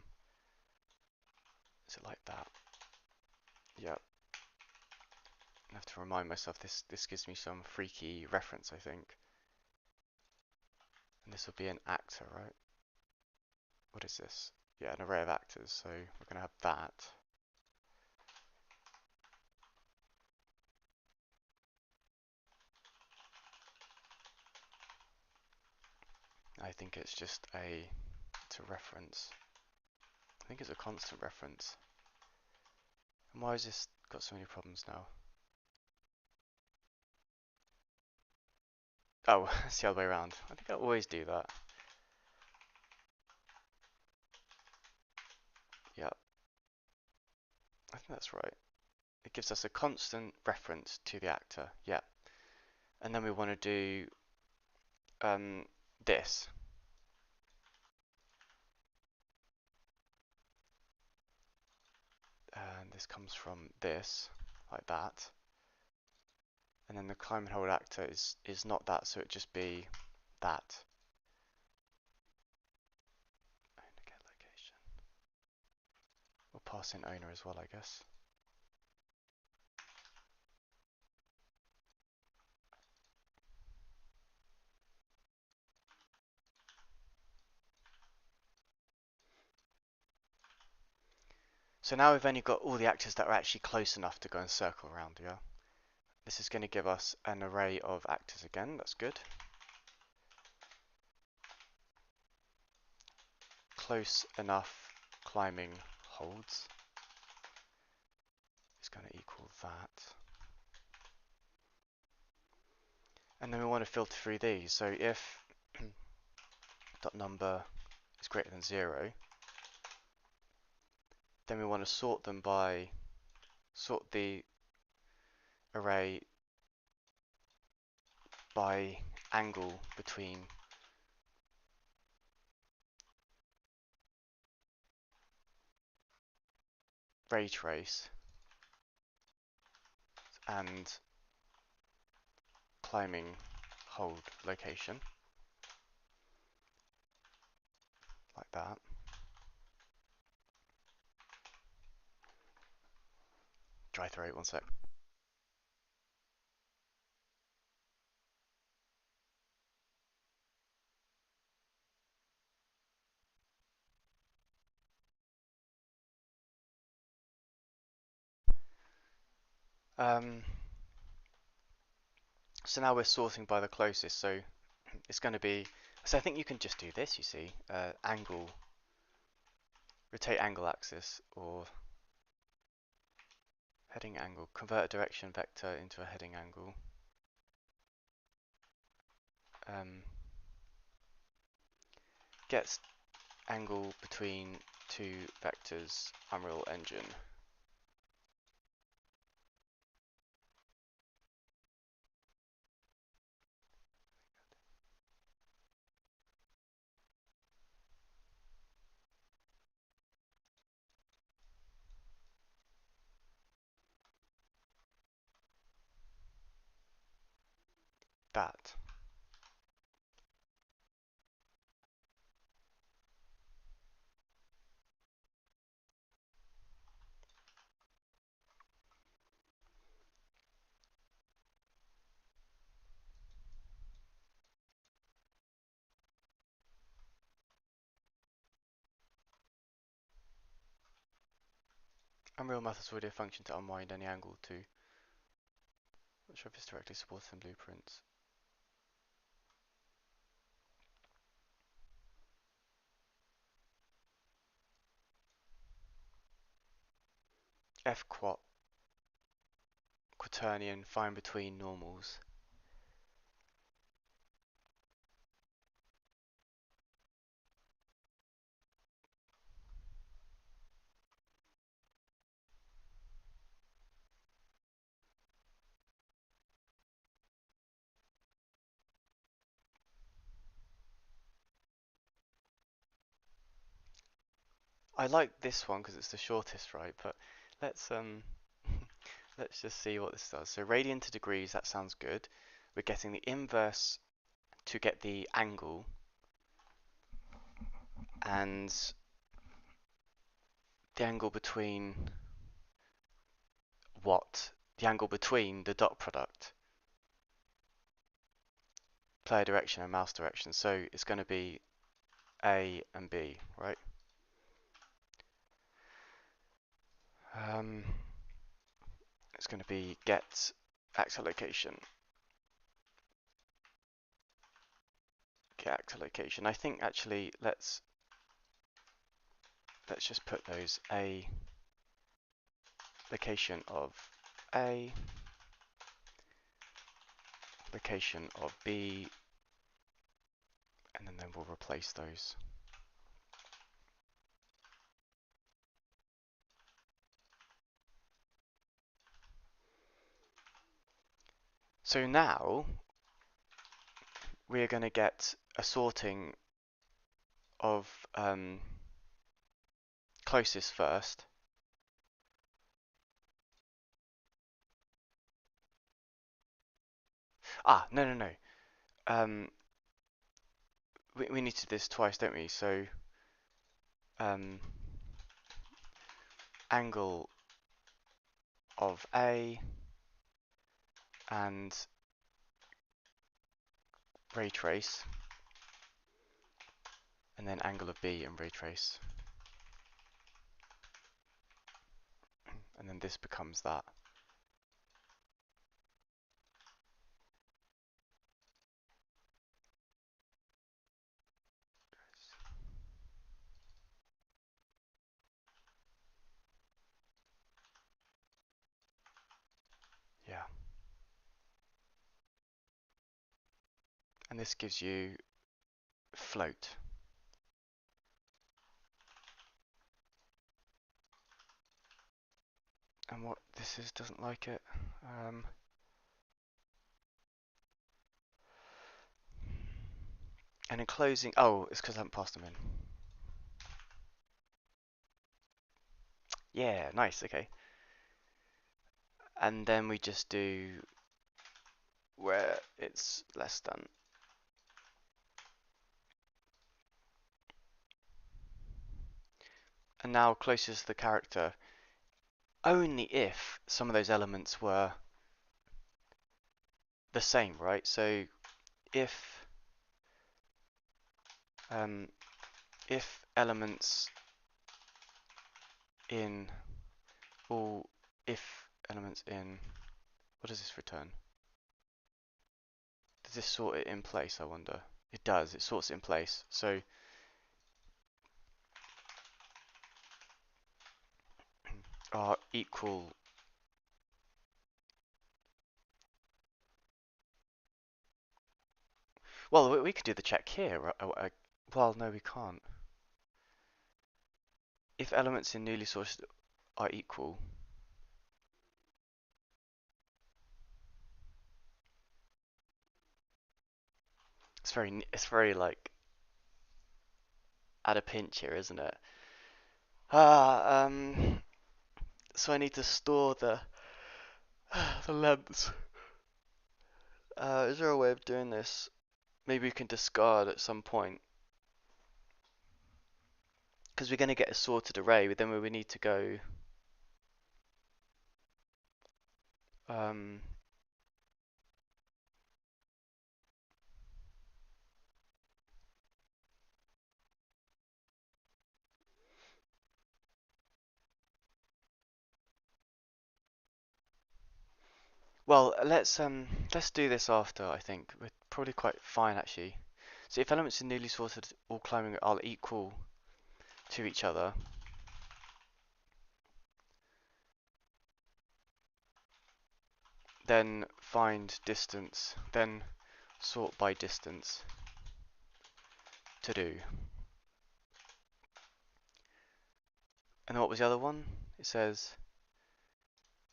S1: Is it like that? Yep. I have to remind myself this gives me some freaky reference, I think. And this will be an actor, right? What is this? Yeah, an array of actors, so we're gonna have that. I think it's just it's a reference. I think it's a constant reference. And why has this got so many problems now? Oh, it's the other way around. I think I always do that. Yeah, I think that's right. It gives us a constant reference to the actor. Yeah. And then we want to do this. And this comes from this, like that. And then the climb and hold actor is not that, so it'd just be that. Owner get location. We'll pass in owner as well, I guess. So now we've only got all the actors that are actually close enough to go and circle around, yeah? This is going to give us an array of actors again, that's good. Close enough climbing holds is going to equal that. And then we want to filter through these. So if dot number is greater than 0, then we want to sort them by, sort the array by angle between ray trace and climbing hold location, like that. Dry throw it, one sec. So now we're sorting by the closest, so it's going to be, so I think you can just do this, you see, angle, rotate angle axis, or heading angle, convert a direction vector into a heading angle. Gets angle between two vectors, Unreal Engine. That. Unreal Math has already a function to unwind any angle to. Not sure if it's directly supported in blueprints. F quaternion, find between normals. I like this one because it's the shortest, right? But let's let's just see what this does. So radian to degrees, that sounds good. We're getting the inverse to get the angle, and the angle between what? The angle between the dot product, player direction and mouse direction. So it's going to be A and B, right? It's going to be get actor location. Get actor location. I think actually let's just put those A location of A, location of B, and then we'll replace those. So now we are going to get a sorting of closest first. No. We need to do this twice, don't we? So angle of A and ray trace, and then angle of B and ray trace. and then this becomes that. Yeah. And this gives you float. And what this is doesn't like it. And in closing, oh, it's because I haven't passed them in. Yeah, nice, okay. And then we just do where it's less than. And now closest to the character, only if some of those elements were the same, right? So if um, if elements in all, if elements in, what does this return? Does this sort it in place, I wonder? It does, it sorts it in place. So are equal. Well, we could do the check here. Well, no, we can't. If elements in newly sorted are equal, it's very like at a pinch here, isn't it? So I need to store the the lengths. Is there a way of doing this? Maybe we can discard at some point. Because we're going to get a sorted array, but then we need to go um, well, let's do this after, I think. We're probably quite fine actually. So if elements in newly sorted all climbing are equal to each other, then find distance, then sort by distance to do. And then what was the other one? It says,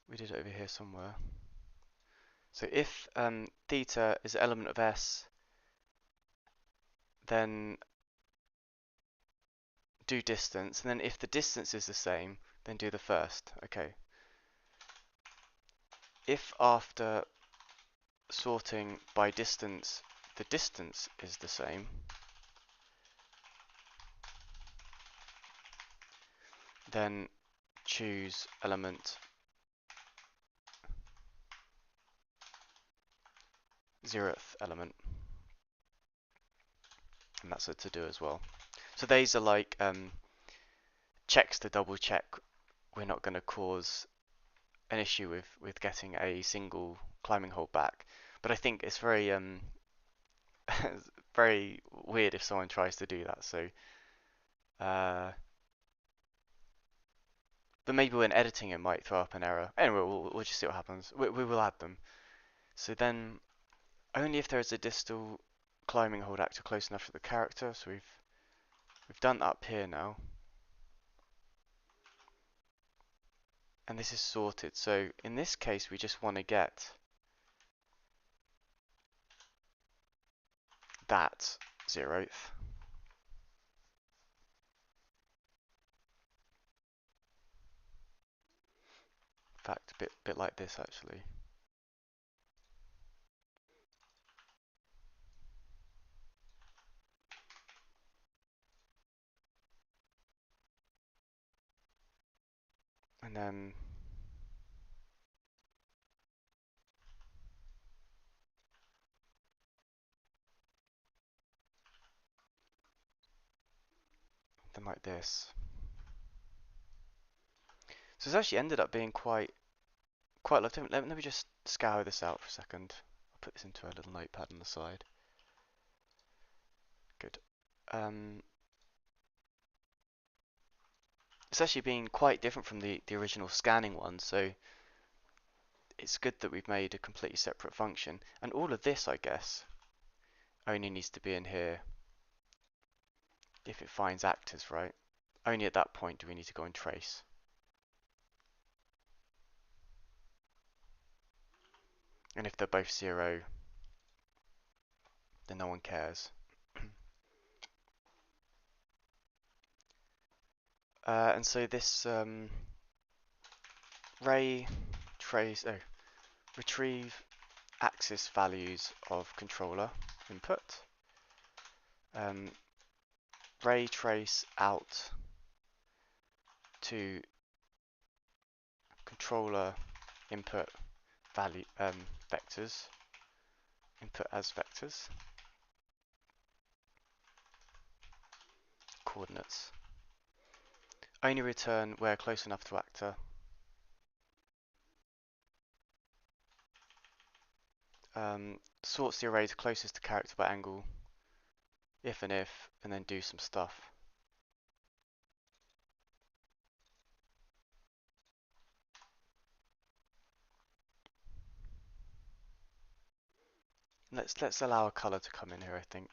S1: we did it over here somewhere. So if theta is an element of S, then do distance, and then if the distance is the same, then do the first. Okay. If after sorting by distance, the distance is the same, then choose element 0th element. And that's a to do as well. So these are like checks to double check we're not going to cause an issue with getting a single climbing hold back. But I think it's very very weird if someone tries to do that. So but maybe when editing it might throw up an error. Anyway, we'll just see what happens. We will add them. So then only if there is a distal climbing hold actor close enough to the character. So we've done that up here now. And this is sorted. So in this case, we just want to get that 0th. In fact, a bit like this actually. And then like this. So it's actually ended up being quite a lot. Let me just scour this out for a second. I'll put this into a little notepad on the side. Good. Um, it's actually been quite different from the original scanning one, so it's good that we've made a completely separate function. And all of this, I guess, only needs to be in here if it finds actors, right? Only at that point do we need to go and trace. And if they're both 0, then no one cares. And so this ray trace, retrieve axis values of controller input. Ray trace out to controller input value vectors, input as vectors, coordinates. Only return where close enough to actor. Sorts the arrays closest to character by angle, if, and then do some stuff. Let's allow a color to come in here, I think.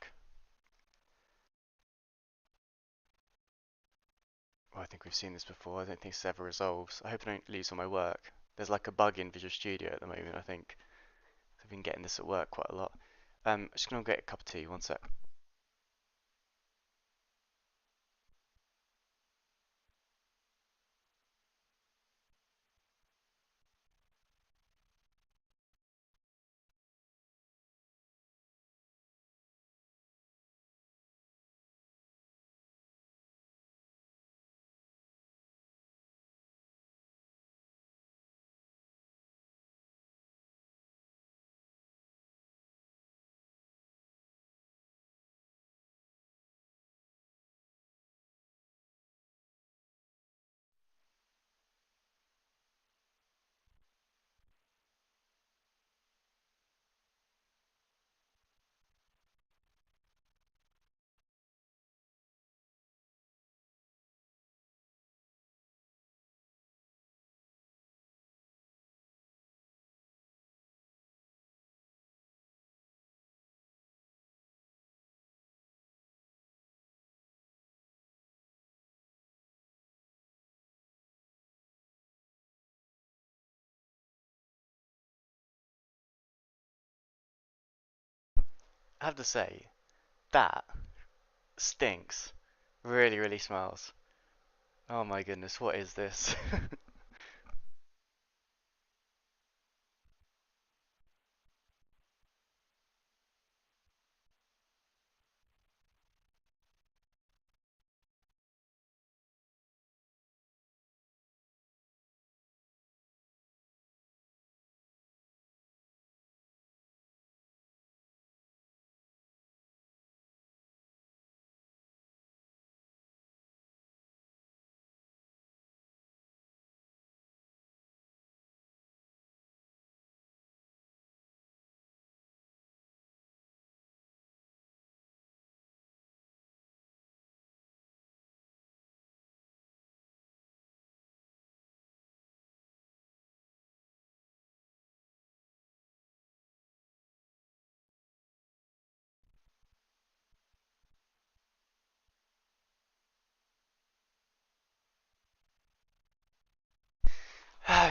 S1: Well, I think we've seen this before. I don't think this ever resolves. I hope I don't lose all my work. There's like a bug in Visual Studio at the moment, I think. I've been getting this at work quite a lot. I'm just gonna get a cup of tea, one sec. I have to say, that stinks. Really, really smells. Oh my goodness, what is this?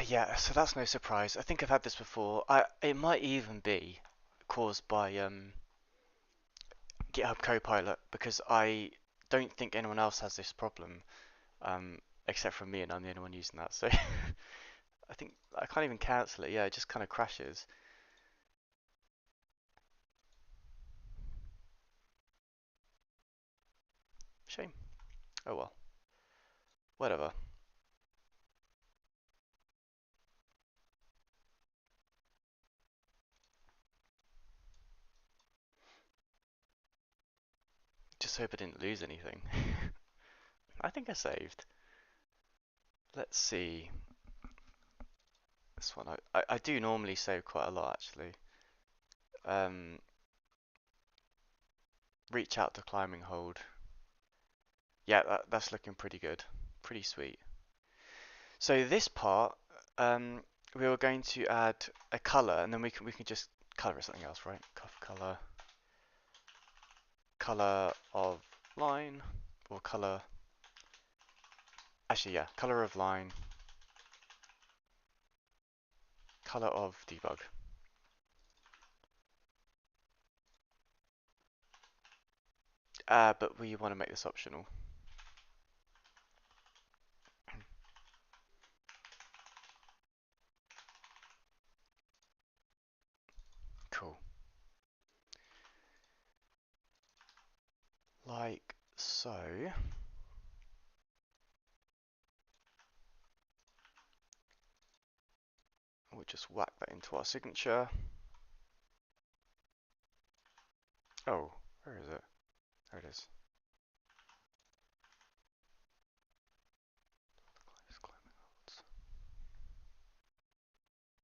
S1: Yeah, so that's no surprise. I think I've had this before. It might even be caused by GitHub Copilot because I don't think anyone else has this problem, except for me, and I'm the only one using that. So I think I can't even cancel it. Yeah, it just kind of crashes. Shame. Oh well. Whatever. Just hope I didn't lose anything. I think I saved. Let's see. this one. I do normally save quite a lot actually. Um, reach out to climbing hold. Yeah, that's looking pretty good. Pretty sweet. So this part, we were going to add a color, and then we can just color it something else, right? Color of line, or color. Actually, yeah, color of line, color of debug. But we want to make this optional. Cool. Like so. We'll just whack that into our signature. Oh, where is it? There it is.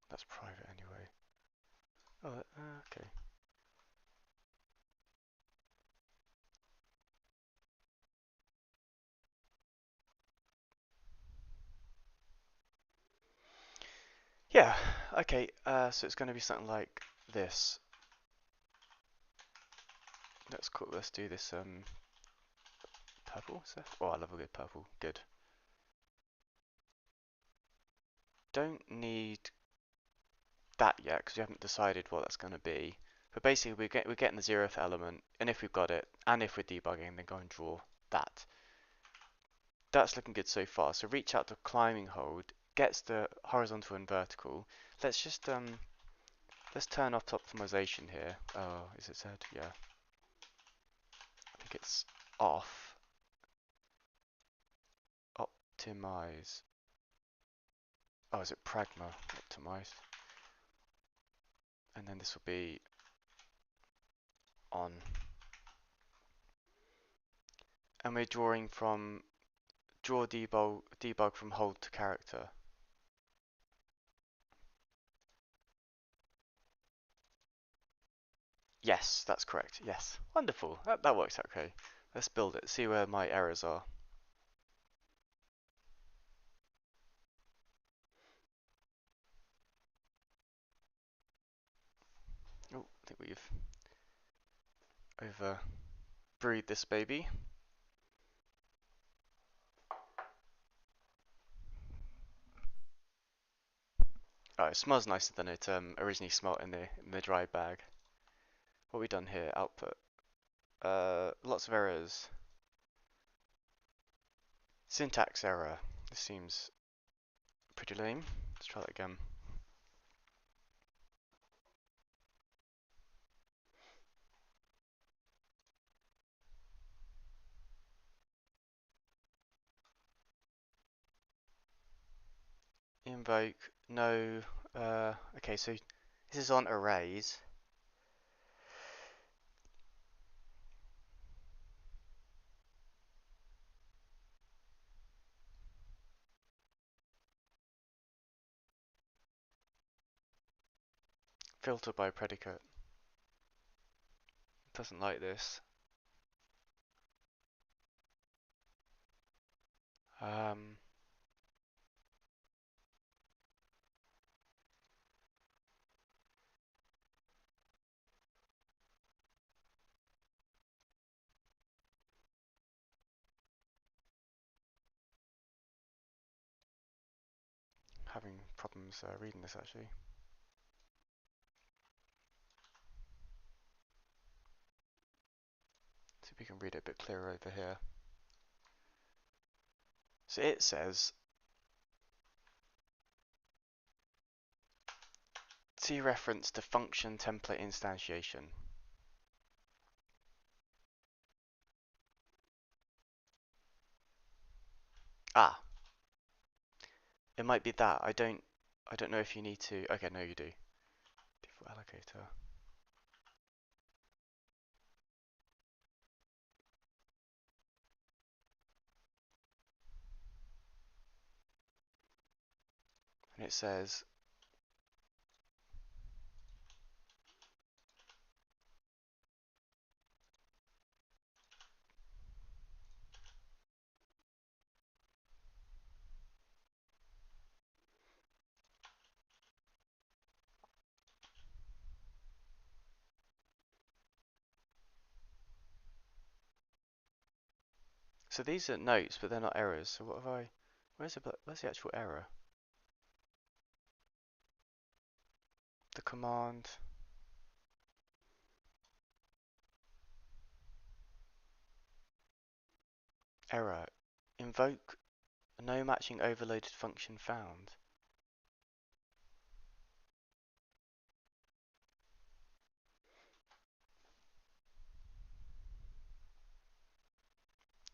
S1: That's private anyway. Oh, okay. Yeah, okay, so it's going to be something like this. Let's do this purple, is it? Oh, I love a good purple, good. Don't need that yet, because we haven't decided what that's going to be. But basically, we're getting the 0th element, and if we've got it, and if we're debugging, then go and draw that. That's looking good so far. So reach out to climbing hold, gets the horizontal and vertical. Let's just let's turn off optimization here. Oh, is it said? Yeah. I think it's off. Optimize. Oh, is it pragma optimized? And then this will be on. And we're drawing from draw debug from hold to character. Yes, that's correct. Yes. Wonderful. That works okay. Let's build it. See where my errors are. Oh, I think we've over brewed this baby. Oh, it smells nicer than it originally smelt in the dry bag. What have we done here? Output. Lots of errors. Syntax error. This seems pretty lame. Let's try that again. Invoke. No. Okay, so this is on arrays. Filter by predicate. Doesn't like this. Um, Having problems reading this actually. See if we can read it a bit clearer over here. So it says, see reference to function template instantiation. Ah, it might be that. I don't know if you need to. Okay, no, you do. Default allocator. And it says So these are notes, but they're not errors. So what have I? Where's the actual error? The command error. Invoke no matching overloaded function found.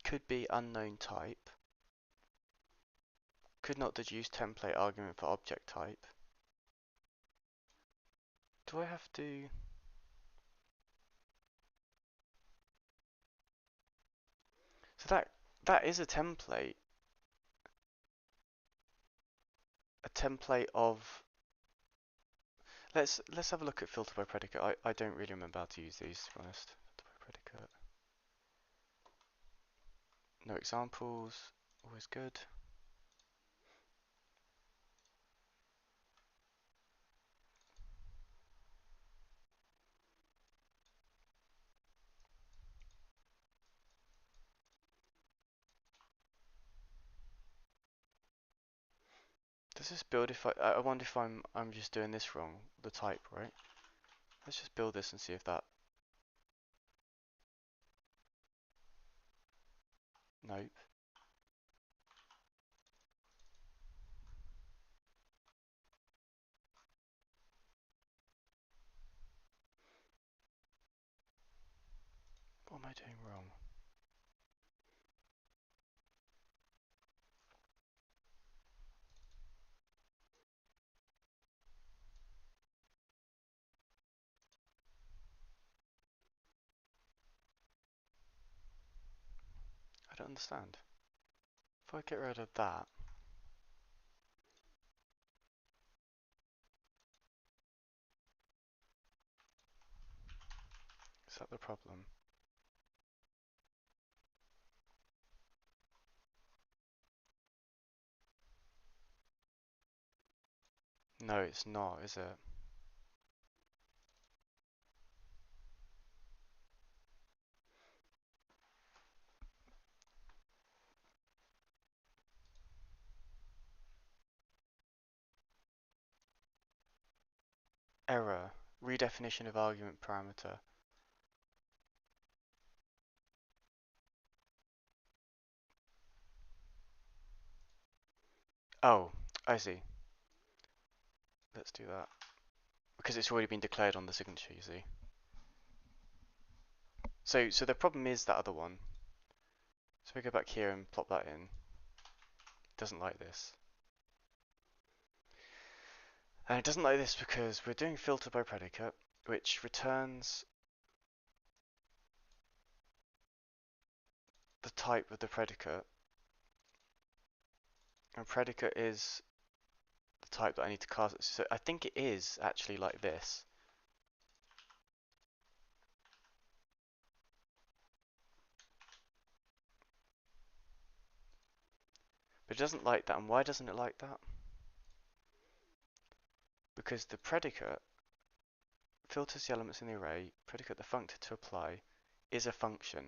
S1: Could be unknown type. Could not deduce template argument for object type. Do I have to? So that is a template. A template of. Let's have a look at filter by predicate. I don't really remember how to use these, to be honest. Filter by predicate. No examples. Always good. Does this build if I wonder if I'm just doing this wrong, the type, right? Let's just build this and see if that. Nope. What am I doing wrong? I don't understand. If I get rid of that, is that the problem? No, it's not, is it? Error. Redefinition of argument parameter. Oh, I see. Let's do that. Because it's already been declared on the signature, you see. So the problem is that other one. So we go back here and plop that in. It doesn't like this. And it doesn't like this because we're doing filter by predicate, which returns the type of the predicate. And predicate is the type that I need to cast. So I think it is actually like this. But it doesn't like that. And why doesn't it like that? Because the predicate filters the elements in the array, predicate the functor to apply is a function.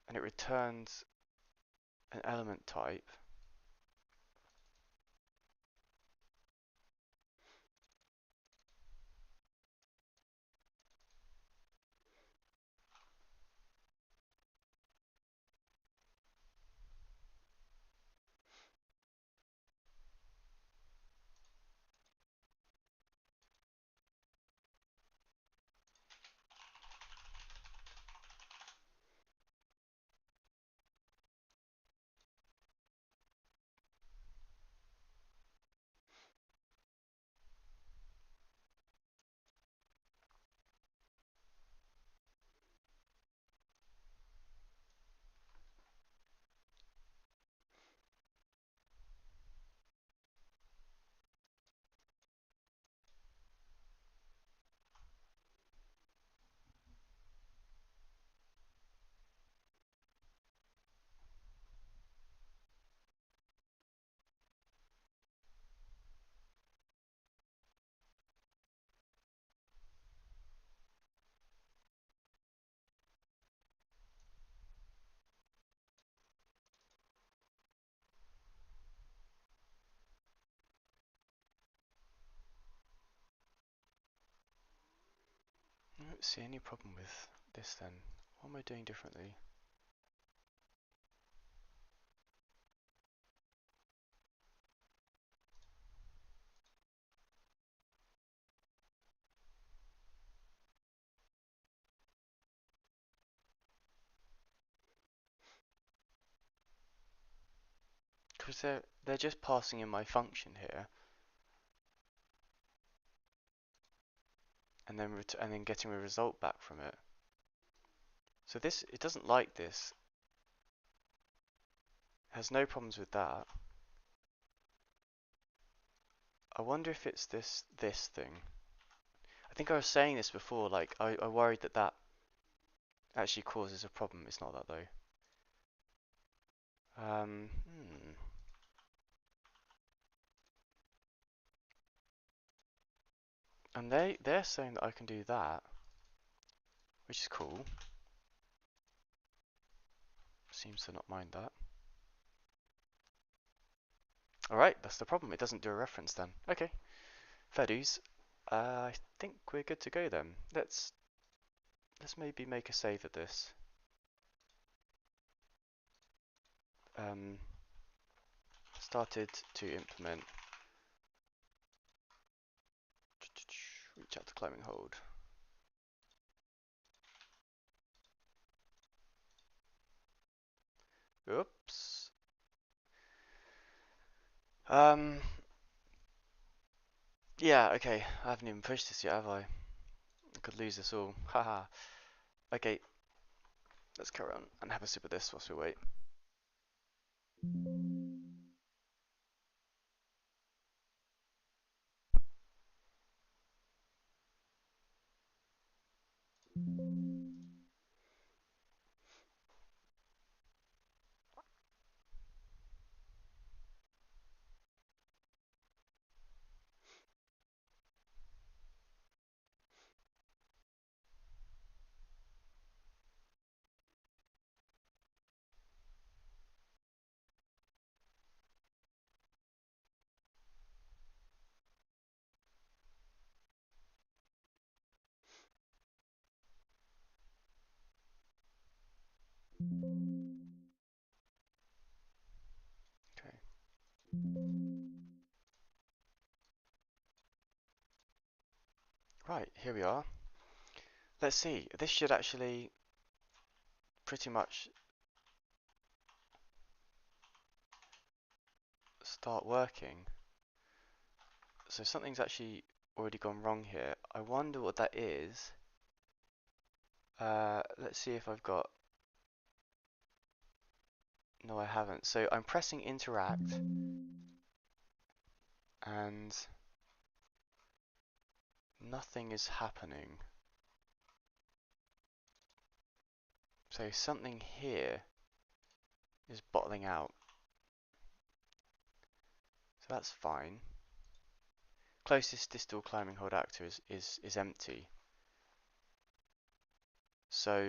S1: And it returns an element type. don't see any problem with this then. What am I doing differently? Because they're just passing in my function here, and then getting a result back from it. So this, it doesn't like this. It has no problems with that. I wonder if it's this thing. I think I was saying this before, like I worried that that actually causes a problem. It's not that though. Hmm. And they're saying that I can do that, which is cool. Seems to not mind that. Alright, that's the problem. It doesn't do a reference then. Okay, fair dues. I think we're good to go then. Let's maybe make a save of this. Started to implement. Reach out to climbing hold. Oops. Yeah, okay. I haven't even pushed this yet, have I? I could lose this all. Haha. Okay, let's carry on and have a sip of this whilst we wait. Okay. Right, here we are. Let's see. This should actually pretty much start working. So something's actually already gone wrong here. I wonder what that is. Let's see if I've got... No, I haven't. So I'm pressing interact and nothing is happening. So something here is bottling out. So that's fine. Closest distal climbing hold actor is empty. So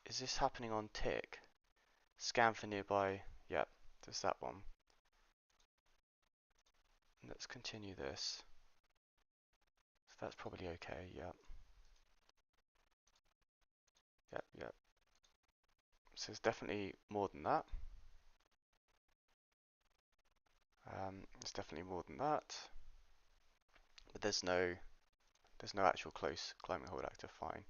S1: is this happening on tick? Scan for nearby. Yep, there's that one. Let's continue this. So that's probably okay. Yep. Yep, yep. So it's definitely more than that. It's definitely more than that. But there's no actual close climbing hold actor. Fine.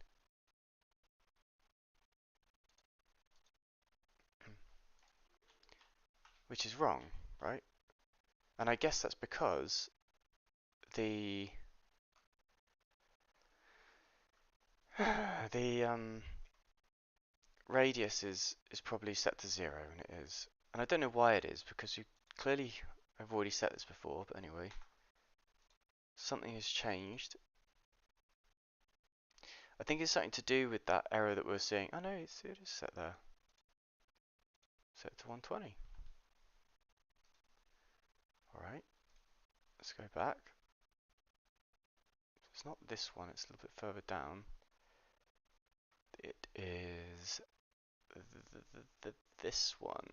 S1: Which is wrong, right? And I guess that's because the the radius is probably set to 0, and it is. And I don't know why it is, because you clearly have already set this before, but anyway. Something has changed. I think it's something to do with that error that we're seeing. Oh no, it is set there. Set to 120. Alright, let's go back. It's not this one, it's a little bit further down. It is this one.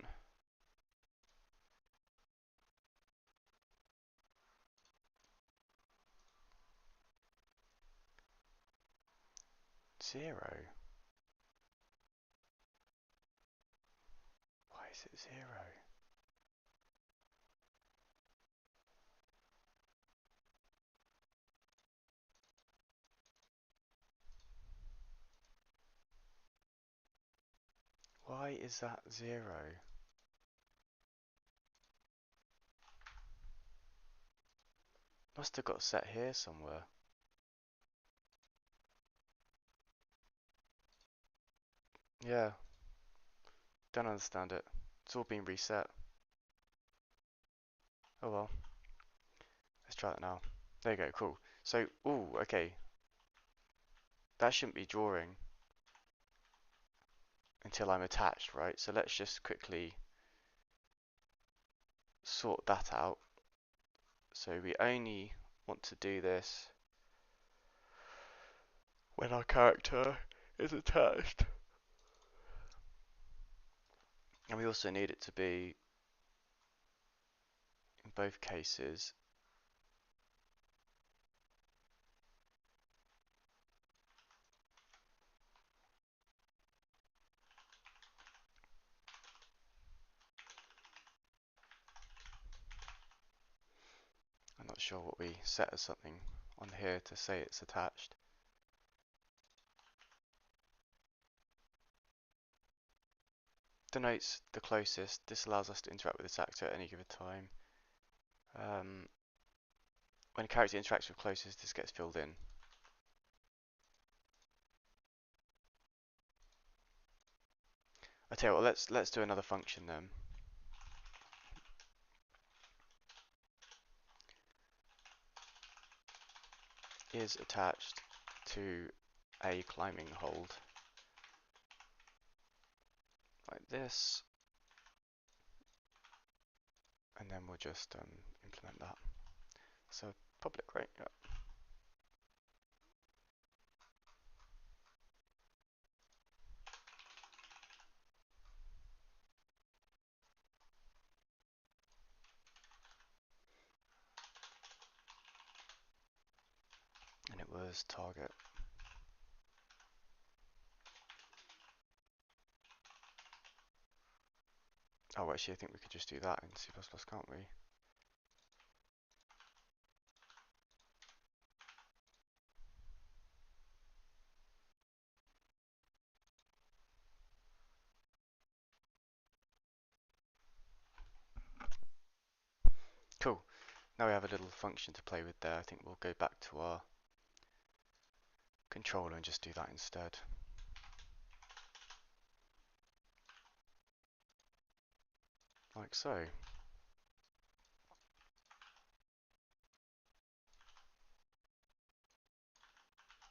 S1: 0? Why is it 0? Why is that 0? Must have got set here somewhere. Yeah, don't understand it. It's all been reset. Oh well, let's try that now. There you go, cool. So, ooh, okay. That shouldn't be drawing until I'm attached, right? So let's just quickly sort that out. So we only want to do this when our character is attached. And we also need it to be, in both cases, I'm not sure what we set as something on here to say it's attached. Denotes the closest. This allows us to interact with this actor at any given time. When a character interacts with closest, this gets filled in. I tell you what, let's do another function then. Is attached to a climbing hold, like this, and then we'll just implement that. So public, right? Yeah. And it was target. Oh, actually, I think we could just do that in C++, can't we? Cool. Now we have a little function to play with there. I think we'll go back to our controller and just do that instead. Like so.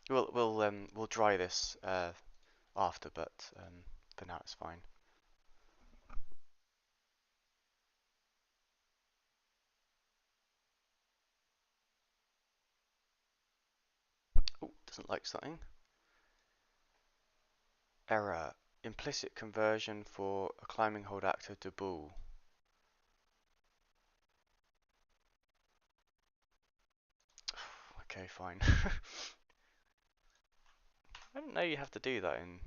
S1: We'll dry this after, but for now it's fine. Oh, doesn't like something. Error. Implicit conversion for a climbing hold actor to bool. Okay, fine. I didn't know you have to do that in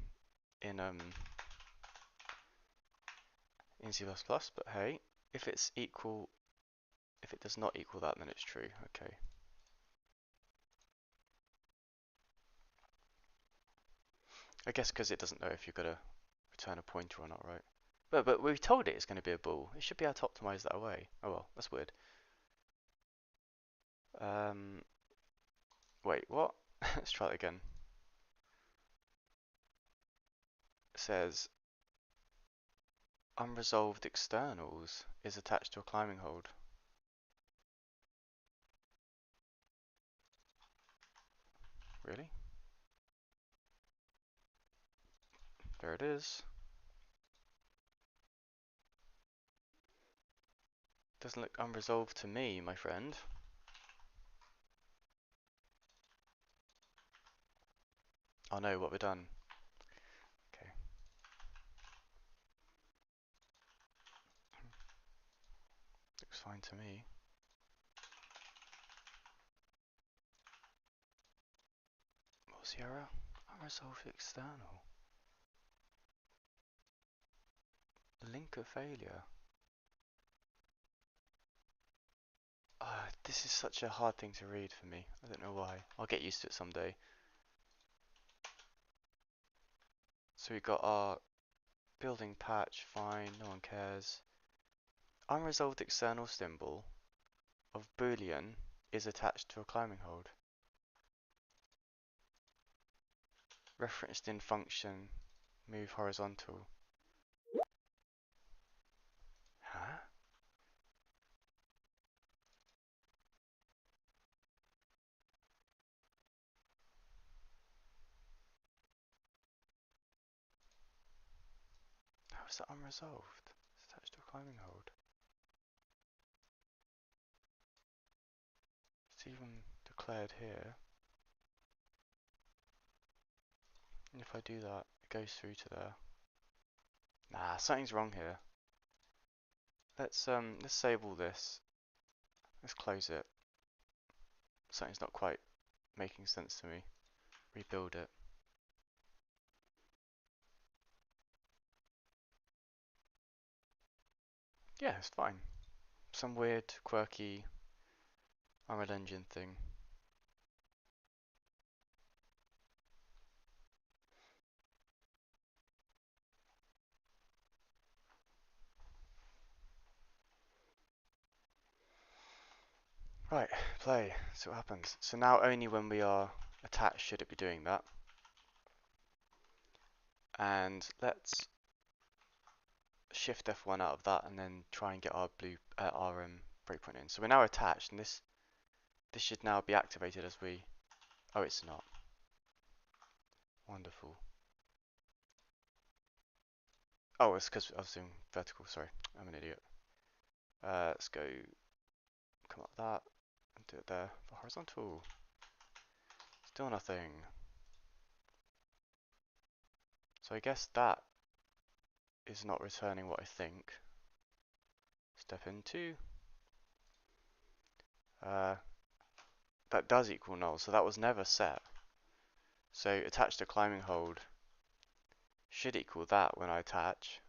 S1: C++, but hey, if it does not equal that, then it's true. Okay. I guess because it doesn't know if you're gonna return a pointer or not, right? But we've told it it's going to be a bool. It should be able to optimize that away. Oh well, that's weird. Wait, what? Let's try it again. It says unresolved externals is attached to a climbing hold. Really? There it is. Doesn't look unresolved to me, my friend. Oh no, what we've done. Okay. Looks fine to me. What was the error? Unresolved external. Linker failure. This is such a hard thing to read for me. I don't know why. I'll get used to it someday. So we got our building patch, fine, no one cares. Unresolved external symbol of Boolean is attached to a climbing hold. Referenced in function move horizontal. Huh? How is that unresolved? It's attached to a climbing hold. It's even declared here. And if I do that, it goes through to there. Nah, something's wrong here. Let's disable this. Let's close it. Something's not quite making sense to me. Rebuild it. Yeah, it's fine. Some weird, quirky Unreal Engine thing. Right, play. See what happens. So now only when we are attached should it be doing that. And let's shift F1 out of that and then try and get our breakpoint in. So we're now attached, and this should now be activated as we. Oh, it's not. Wonderful. Oh, it's because I was doing vertical. Sorry, I'm an idiot. Let's go. Come up that and do it there for horizontal. Still nothing. So I guess that is not returning what I think. Step into. That does equal null, so that was never set. So attached to climbing hold should equal that when I attach.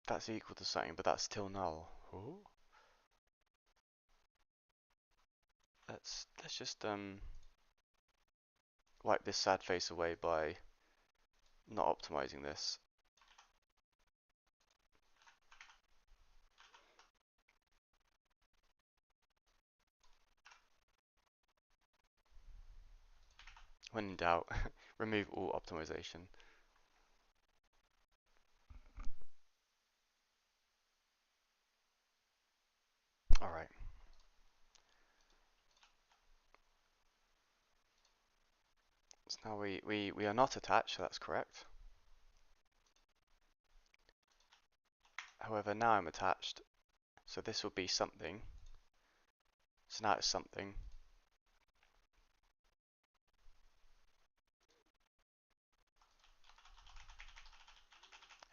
S1: That's equal to something, but that's still null. Ooh. Let's just wipe this sad face away by not optimizing this. When in doubt, remove all optimization. Alright. So now we are not attached, so that's correct. However, now I'm attached, so this will be something. So now it's something.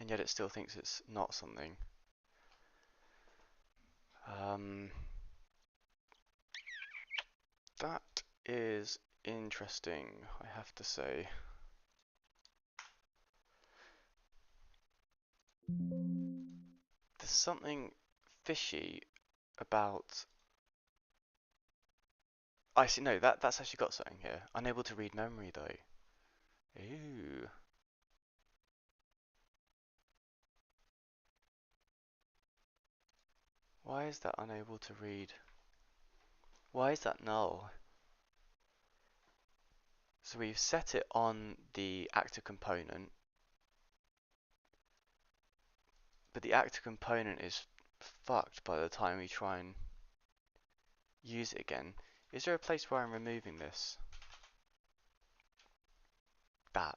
S1: And yet it still thinks it's not something. That is interesting, I have to say. There's something fishy about. I see. No, that's actually got something here. Unable to read memory though. Ooh. Why is that unable to read? Why is that null? So we've set it on the actor component, but the actor component is fucked by the time we try and use it again. Is there a place where I'm removing this? That.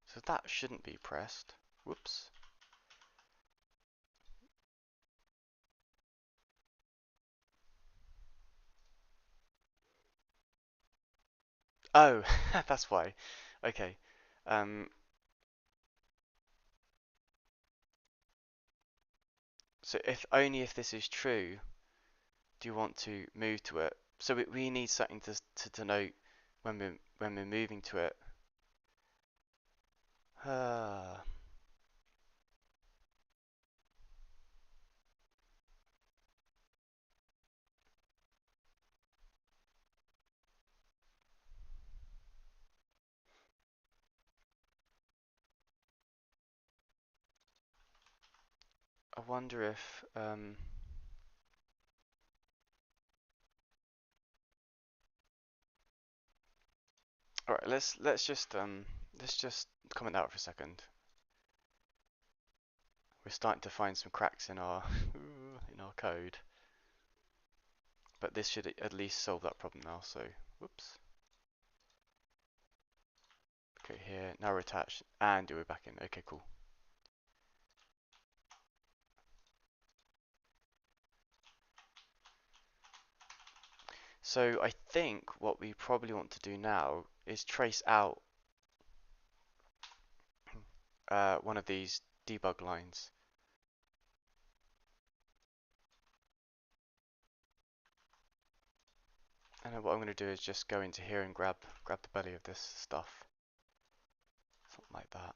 S1: So that shouldn't be pressed. Whoops. Oh, that's why. Okay. Um, so if only if this is true, do you want to move to it? So we need something to denote when we're moving to it. I wonder if all right, let's just comment out for a second. We're starting to find some cracks in our in our code, but this should at least solve that problem now. So, whoops. Okay, here now we're attached and we're back in. Okay, cool. So I think what we probably want to do now is trace out one of these debug lines. And then what I'm going to do is just go into here and grab the belly of this stuff. Something like that.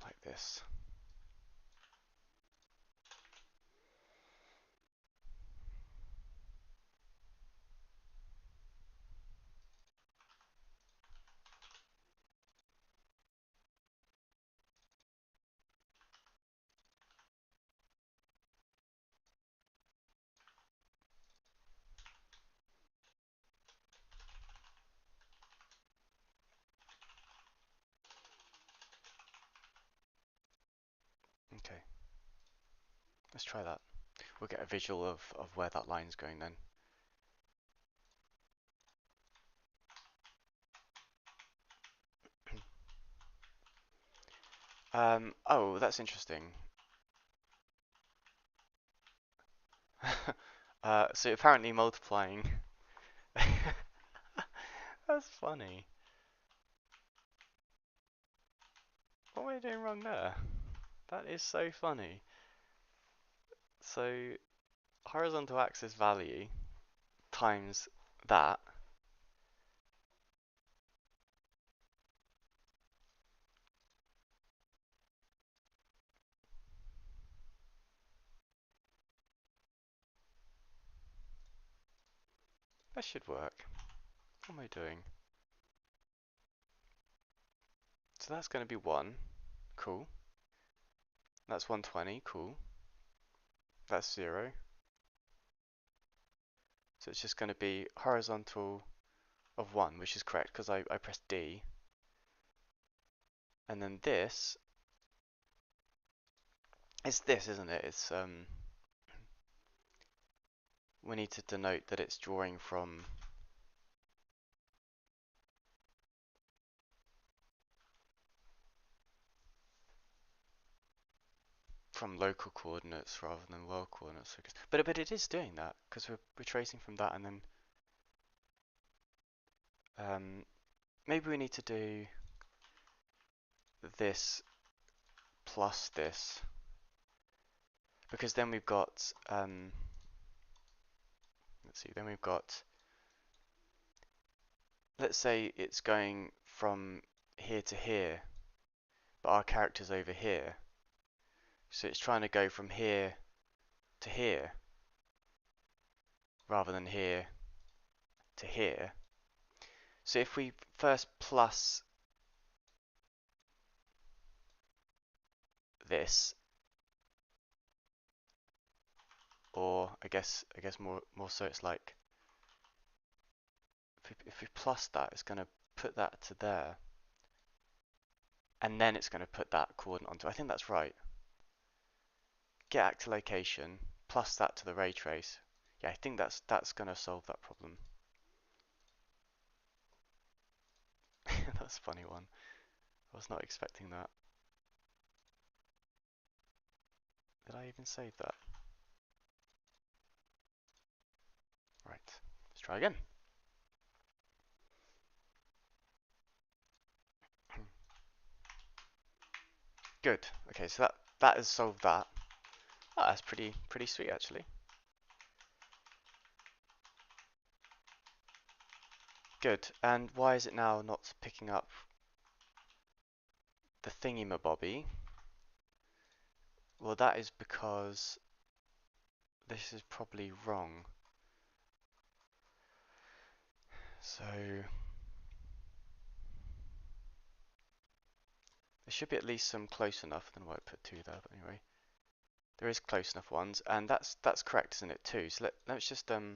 S1: Like this. Okay, let's try that. We'll get a visual of where that line's going then. Oh, that's interesting. So apparently multiplying. That's funny. What am I doing wrong there? That is so funny. So horizontal axis value times that. That should work. What am I doing? So that's going to be 1. Cool. That's 120. Cool. That's 0. So it's just going to be horizontal of 1, which is correct because I pressed D. And then this is this, isn't it? It's we need to denote that it's drawing from local coordinates rather than world coordinates. But it is doing that because we're tracing from that, and then maybe we need to do this plus this, because then we've got let's see, then we've got, let's say it's going from here to here, but our character's over here, so it's trying to go from here to here rather than here to here. So if we first plus this, or I guess more so it's like if we plus that, it's going to put that to there, and then it's going to put that coordinate onto. I think that's right. Get actor location plus that to the ray trace. Yeah, I think that's going to solve that problem. That's a funny one. I was not expecting that. Did I even save that? Right, let's try again. Good. Okay, so that has solved that. Oh, that's pretty sweet actually. Good. And why is it now not picking up the thingy-mabobby? Well, that is because this is probably wrong. So there should be at least some close enough. I don't know why I put 2 there, but anyway. There is close enough ones, and that's correct, isn't it, too? So let's just look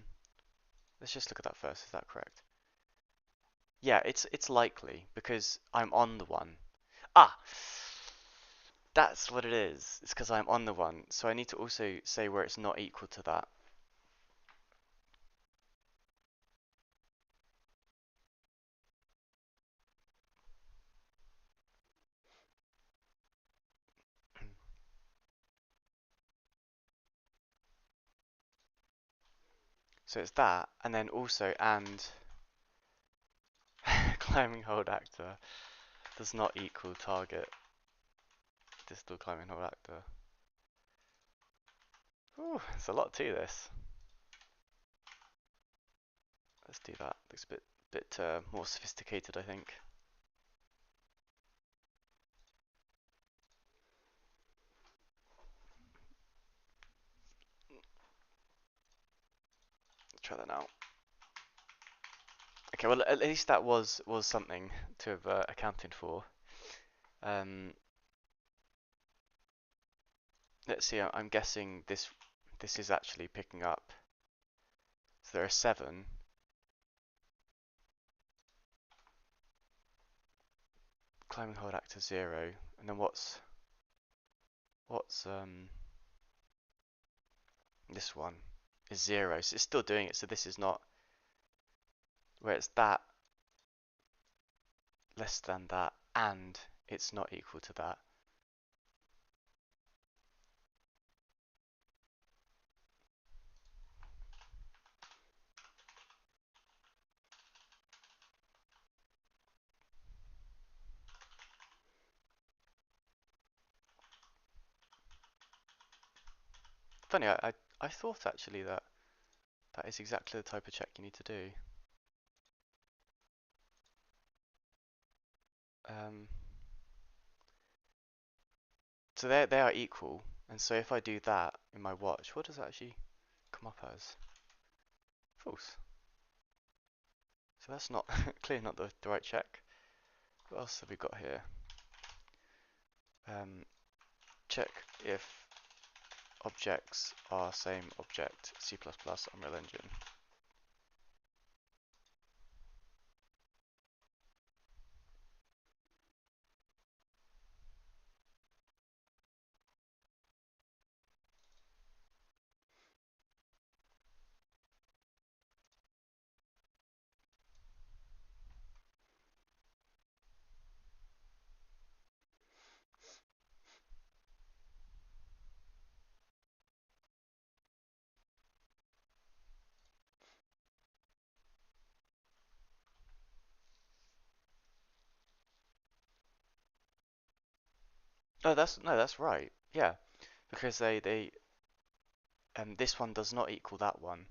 S1: at that first. Is that correct? Yeah, it's likely because I'm on the one. Ah, that's what it is. It's because I'm on the one. So I need to also say where it's not equal to that. So it's that, and then also and climbing hold actor does not equal target distal climbing hold actor. Ooh, there's a lot to this. Let's do that. Looks a bit more sophisticated, I think. Let's try that now. Okay, well at least that was something to have accounted for. Let's see. I'm guessing this is actually picking up. So there are 7. Climbing hold actor 0, and then what's this one is 0. So it's still doing it. So this is not where it's that less than that, and it's not equal to that. Funny, I thought actually that is exactly the type of check you need to do. So they are equal, and so if I do that in my watch, what does that actually come up as? False. So that's not clearly not the right check. What else have we got here? Check if objects are same object, C++, Unreal Engine. No, that's right. Yeah, because they this one does not equal that one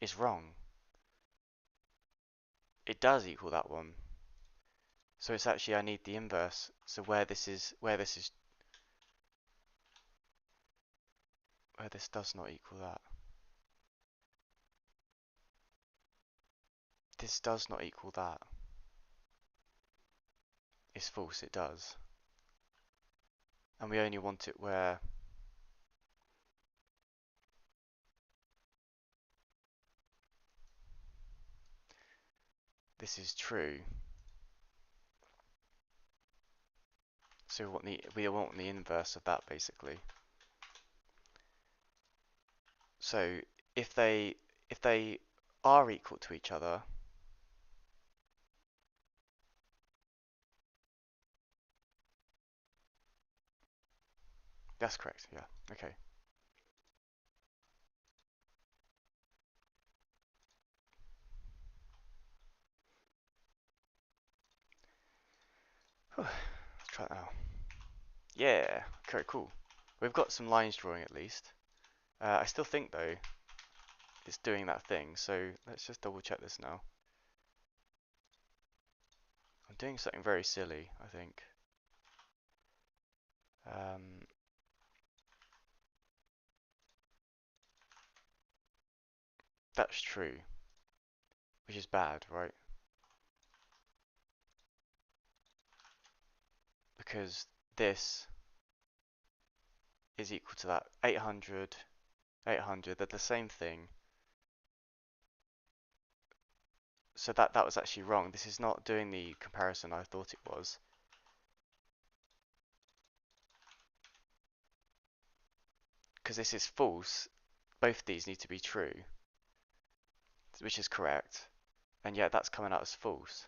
S1: is wrong. It does equal that one. So it's actually I need the inverse. So where this does not equal that. This does not equal that. It's false, it does. And we only want it where this is true. So we want the inverse of that basically. So if they are equal to each other, that's correct. Yeah. Okay. Let's try it now. Yeah, okay, cool. We've got some lines drawing at least. I still think though it's doing that thing, so let's just double check this now. I'm doing something very silly, I think. That's true, which is bad, right? Because this is equal to that 800, 800, they're the same thing. So that was actually wrong. This is not doing the comparison I thought it was. Because this is false. Both of these need to be true, which is correct. And yet that's coming out as false.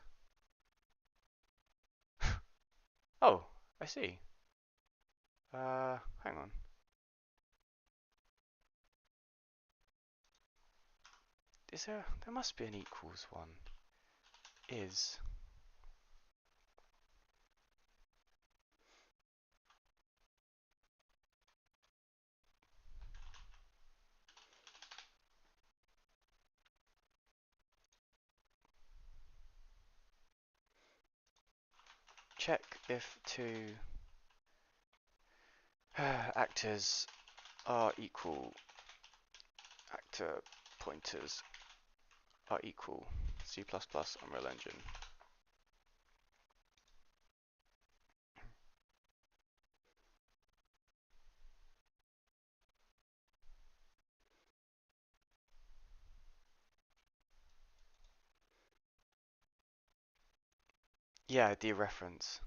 S1: Oh, I see. Hang on. There must be an equals one. Is. Check if two actors are equal. Actor pointers are equal. C++ Unreal Engine. Yeah, dereference.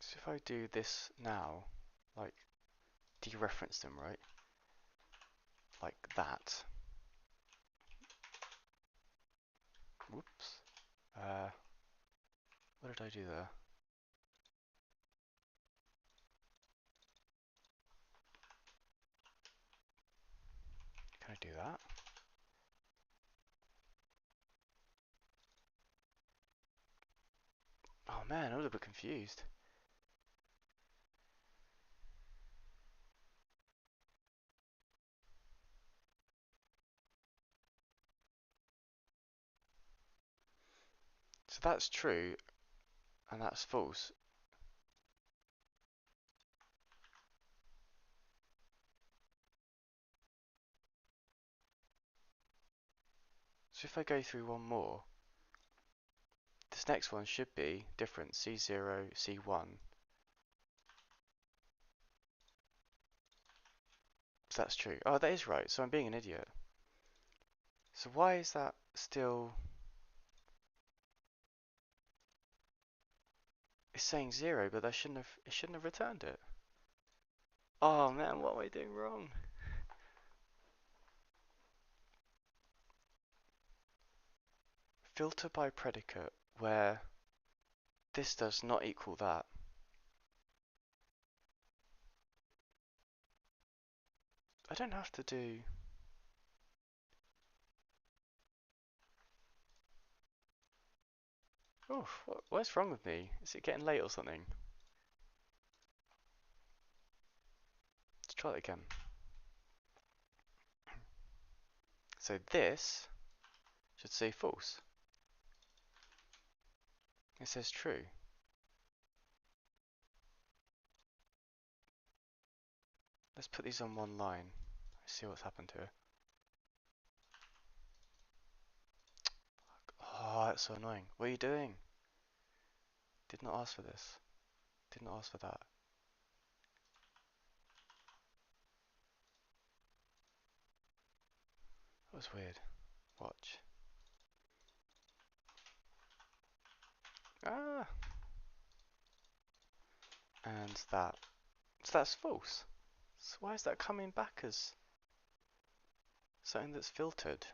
S1: So if I do this now, like dereference them, right? Like that. Whoops. What did I do there? Can I do that? Oh man, I'm a little bit confused. So that's true, and that's false. So if I go through one more, this next one should be different. C0, C1. So that's true. Oh, that is right. So I'm being an idiot. So why is that still... It's saying 0, but it shouldn't have returned it. Oh man, what am I doing wrong? Filter by predicate, where this does not equal that. I don't have to do... Oh, what's wrong with me? Is it getting late or something? Let's try it again. So this should say false. It says true. Let's put these on one line. Let's see what's happened here. Oh, that's so annoying. What are you doing? Did not ask for this. Did not ask for that. That was weird. Watch. Ah, and that. So that's false. So why is that coming back as something that's filtered?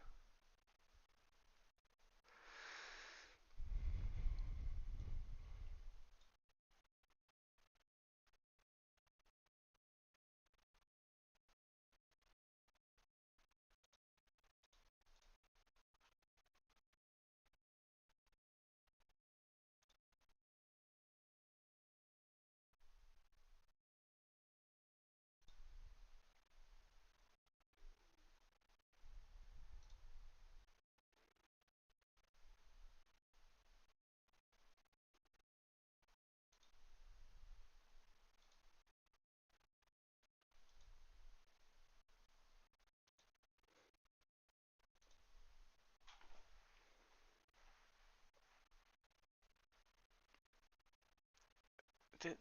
S1: Did,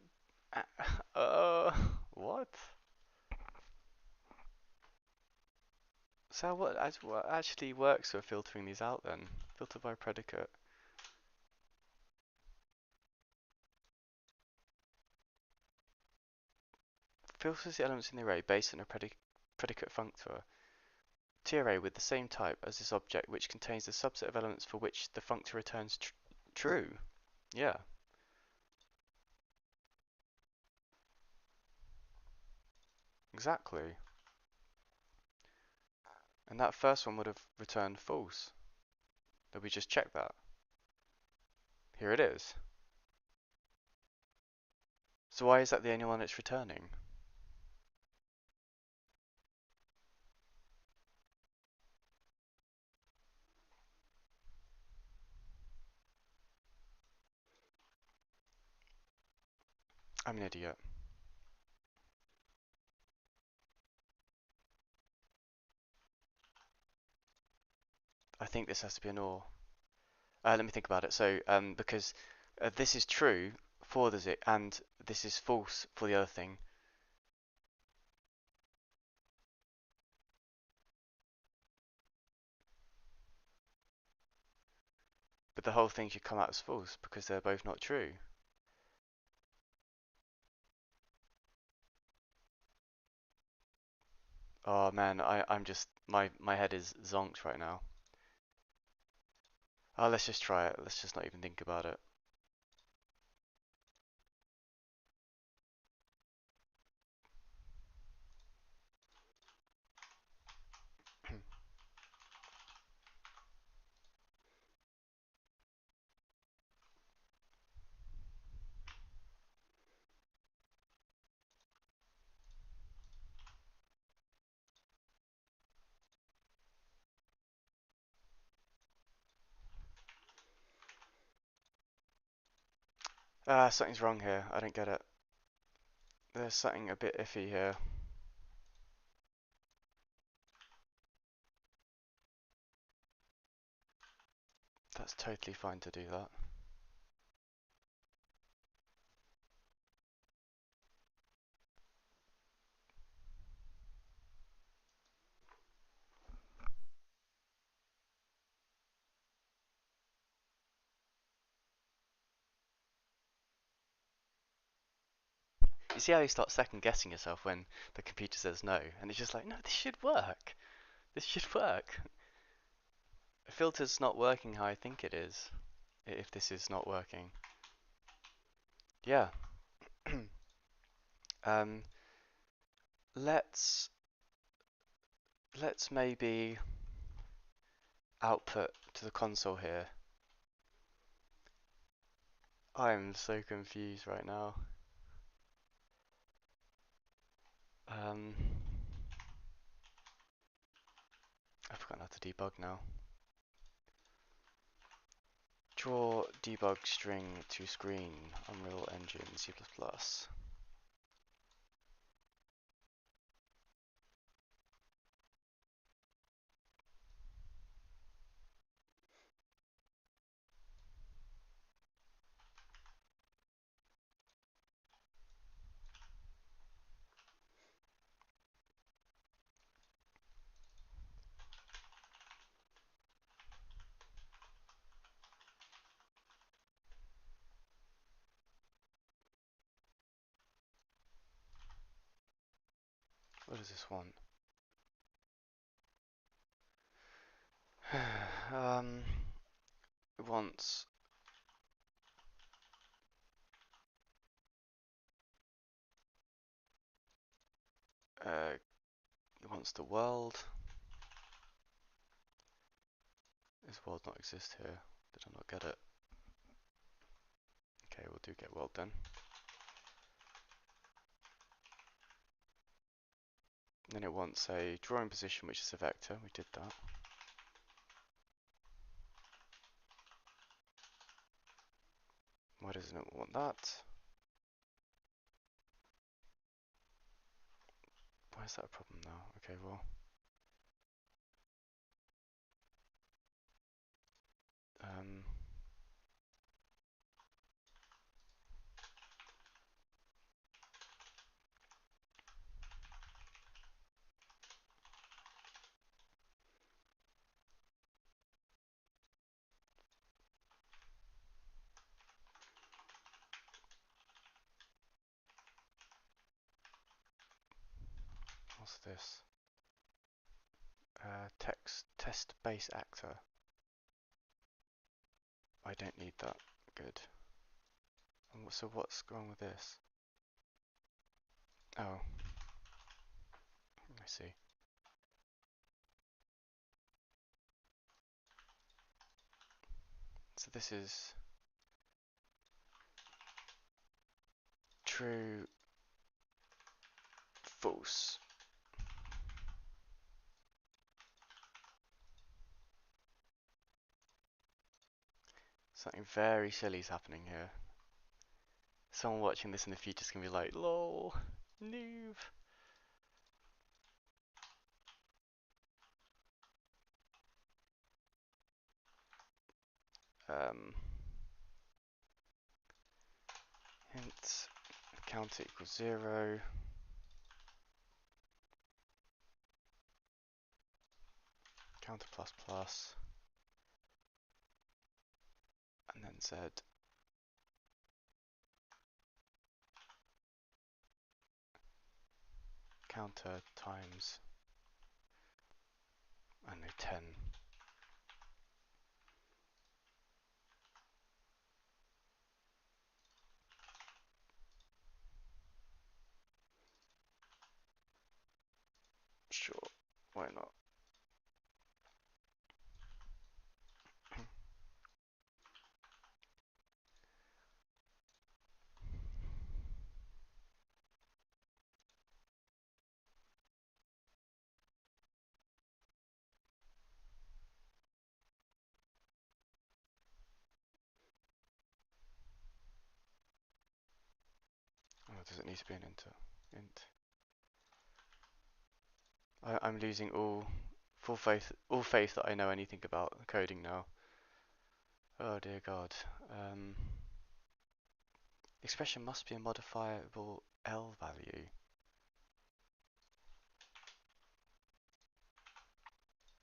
S1: uh, what? So what actually works for filtering these out then? Filter by predicate. Filters the elements in the array based on a predicate functor. T-array with the same type as this object which contains the subset of elements for which the functor returns true. Yeah, exactly. And that first one would have returned false. Did we just check that? Here it is. So why is that the only one it's returning? I'm an idiot. I think this has to be an OR. Let me think about it. So, because this is true for the zip, and this is false for the other thing. But the whole thing should come out as false because they're both not true. Oh man, I'm just my head is zonked right now. Oh, let's just try it. Let's just not even think about it. Something's wrong here. I don't get it. There's something a bit iffy here. That's totally fine to do that. You see how you start second guessing yourself when the computer says no, and it's just like, no, this should work. This should work. The filter's not working how I think it is. If this is not working. Yeah. um, let's maybe output to the console here. I'm so confused right now. Um, I've forgotten how to debug now. Draw debug string to screen, Unreal Engine, C++. What does this want? It wants it wants the world. Does world not exist here? Did I not get it? Okay, we'll do get world then. Then it wants a drawing position, which is a vector. We did that. Why doesn't it want that? Why is that a problem now? Okay, well. Um, what's this? Text test base actor. I don't need that. Good. And so what's wrong with this? Oh, I see. So this is true, false. Something very silly is happening here. Someone watching this in the future is going to be like, lol, noob. Hint counter equals 0. Counter plus plus. And then Z. Counter times, I don't know, 10. Sure, why not? Oh, does it need to be an int? I'm losing all faith that I know anything about coding now. Oh dear God. Expression must be a modifiable L value.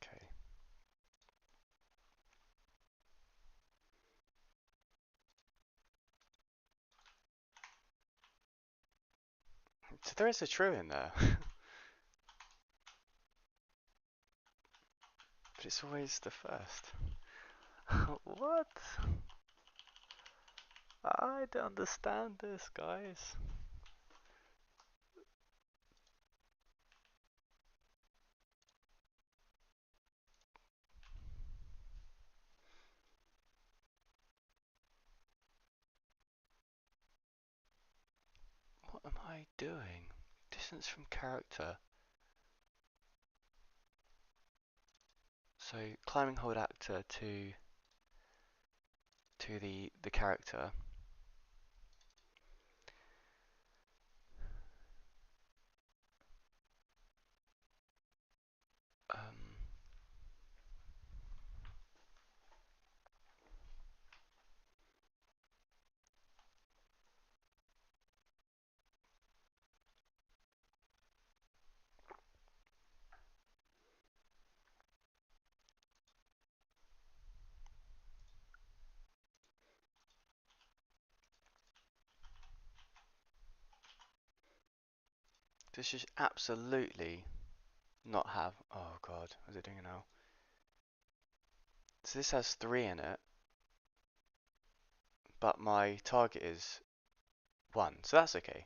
S1: Okay. So there is a true in there. But it's always the first. What? I don't understand this, guys. What am I doing? Distance from character. So climbing hold actor to the character. Um, This should absolutely not have. Oh god, what is it doing now? So this has 3 in it, but my target is 1, so that's okay.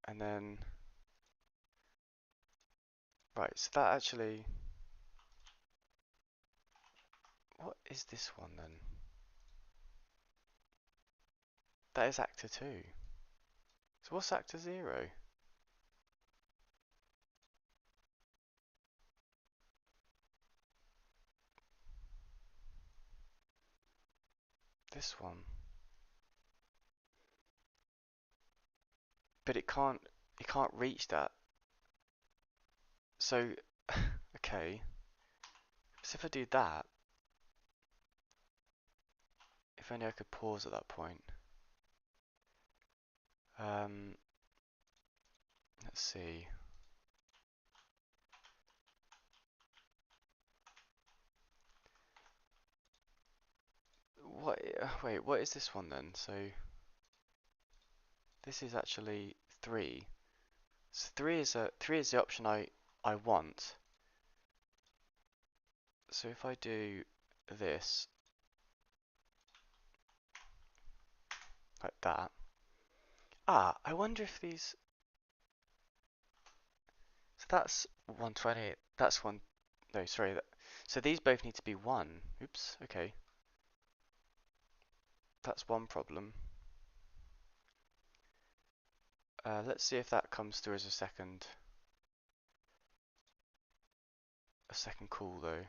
S1: And then, right, so that actually, what is this one then? That is actor 2. So what's actor 0? This one. But it can't reach that. So, okay. So if I do that, if only I could pause at that point. Um, let's see. What? Wait, what is this one then? So this is actually 3. So 3 is the option I want. So if I do this like that. Ah, I wonder if these. So that's 128. That's one. No, sorry. So these both need to be 1. Oops. Okay. That's one problem. Let's see if that comes through as a second call though.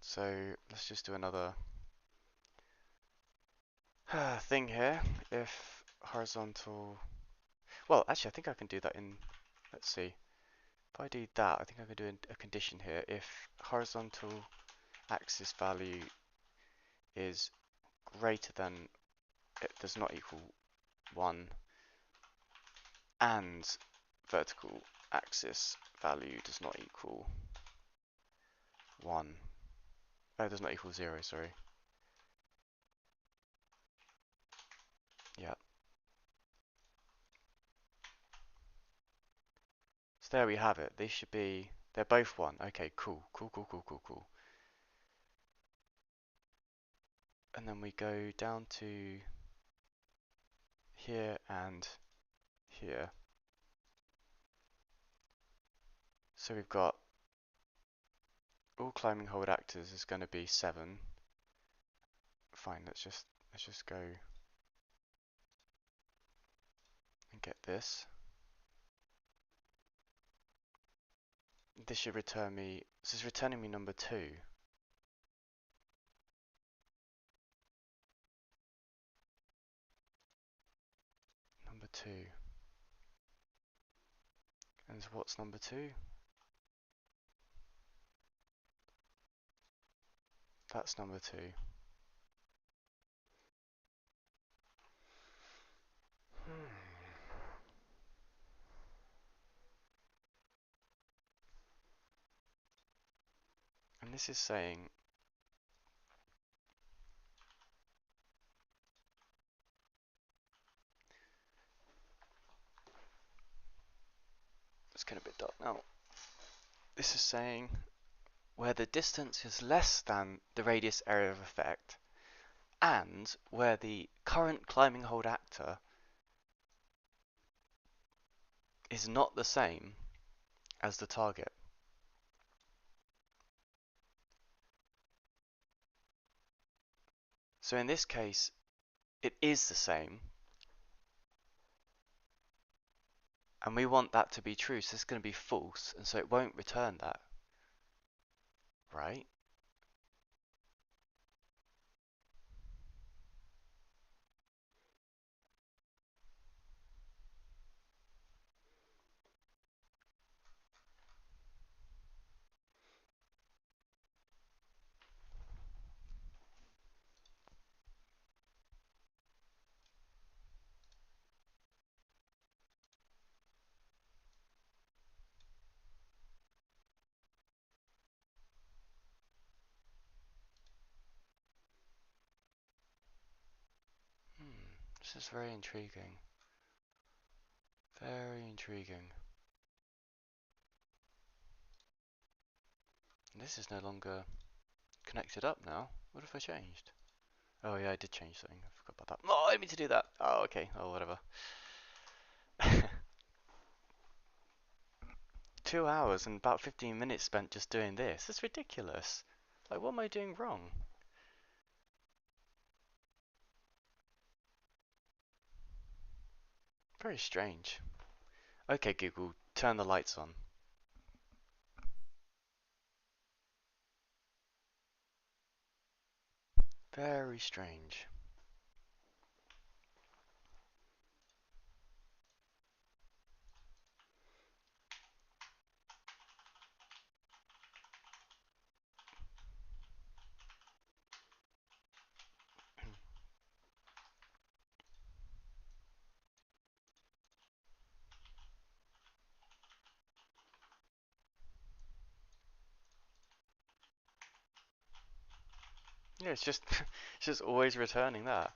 S1: So let's just do another thing here. If horizontal, well, actually, I think I can do that in. Let's see. If I do that, I think I can do a condition here. If horizontal axis value is greater than, it does not equal 1, and vertical axis value does not equal 1. Oh, it does not equal 0, sorry. Yeah. So there we have it. They should be, they're both 1. Okay, cool. Cool, cool, cool, cool, cool. And then we go down to here and here. So we've got all climbing hold actors is going to be 7. Fine, let's just go and get this. This should return me, this is returning me number 2. Number 2. And what's number 2? That's number 2. And this is saying it's getting a bit dark now. This is saying where the distance is less than the radius area of effect and where the current climbing hold actor is not the same as the target. So in this case, it is the same, and we want that to be true, so it's going to be false, and so it won't return that, right? This is very intriguing. Very intriguing. This is no longer connected up now. What if I changed? Oh yeah, I did change something. I forgot about that. Oh, I didn't mean to do that. Oh, okay. Oh, whatever. 2 hours and about 15 minutes spent just doing this. That's ridiculous. Like, what am I doing wrong? Very strange. Okay, Google, turn the lights on. Very strange. Yeah, it's just it's just always returning that.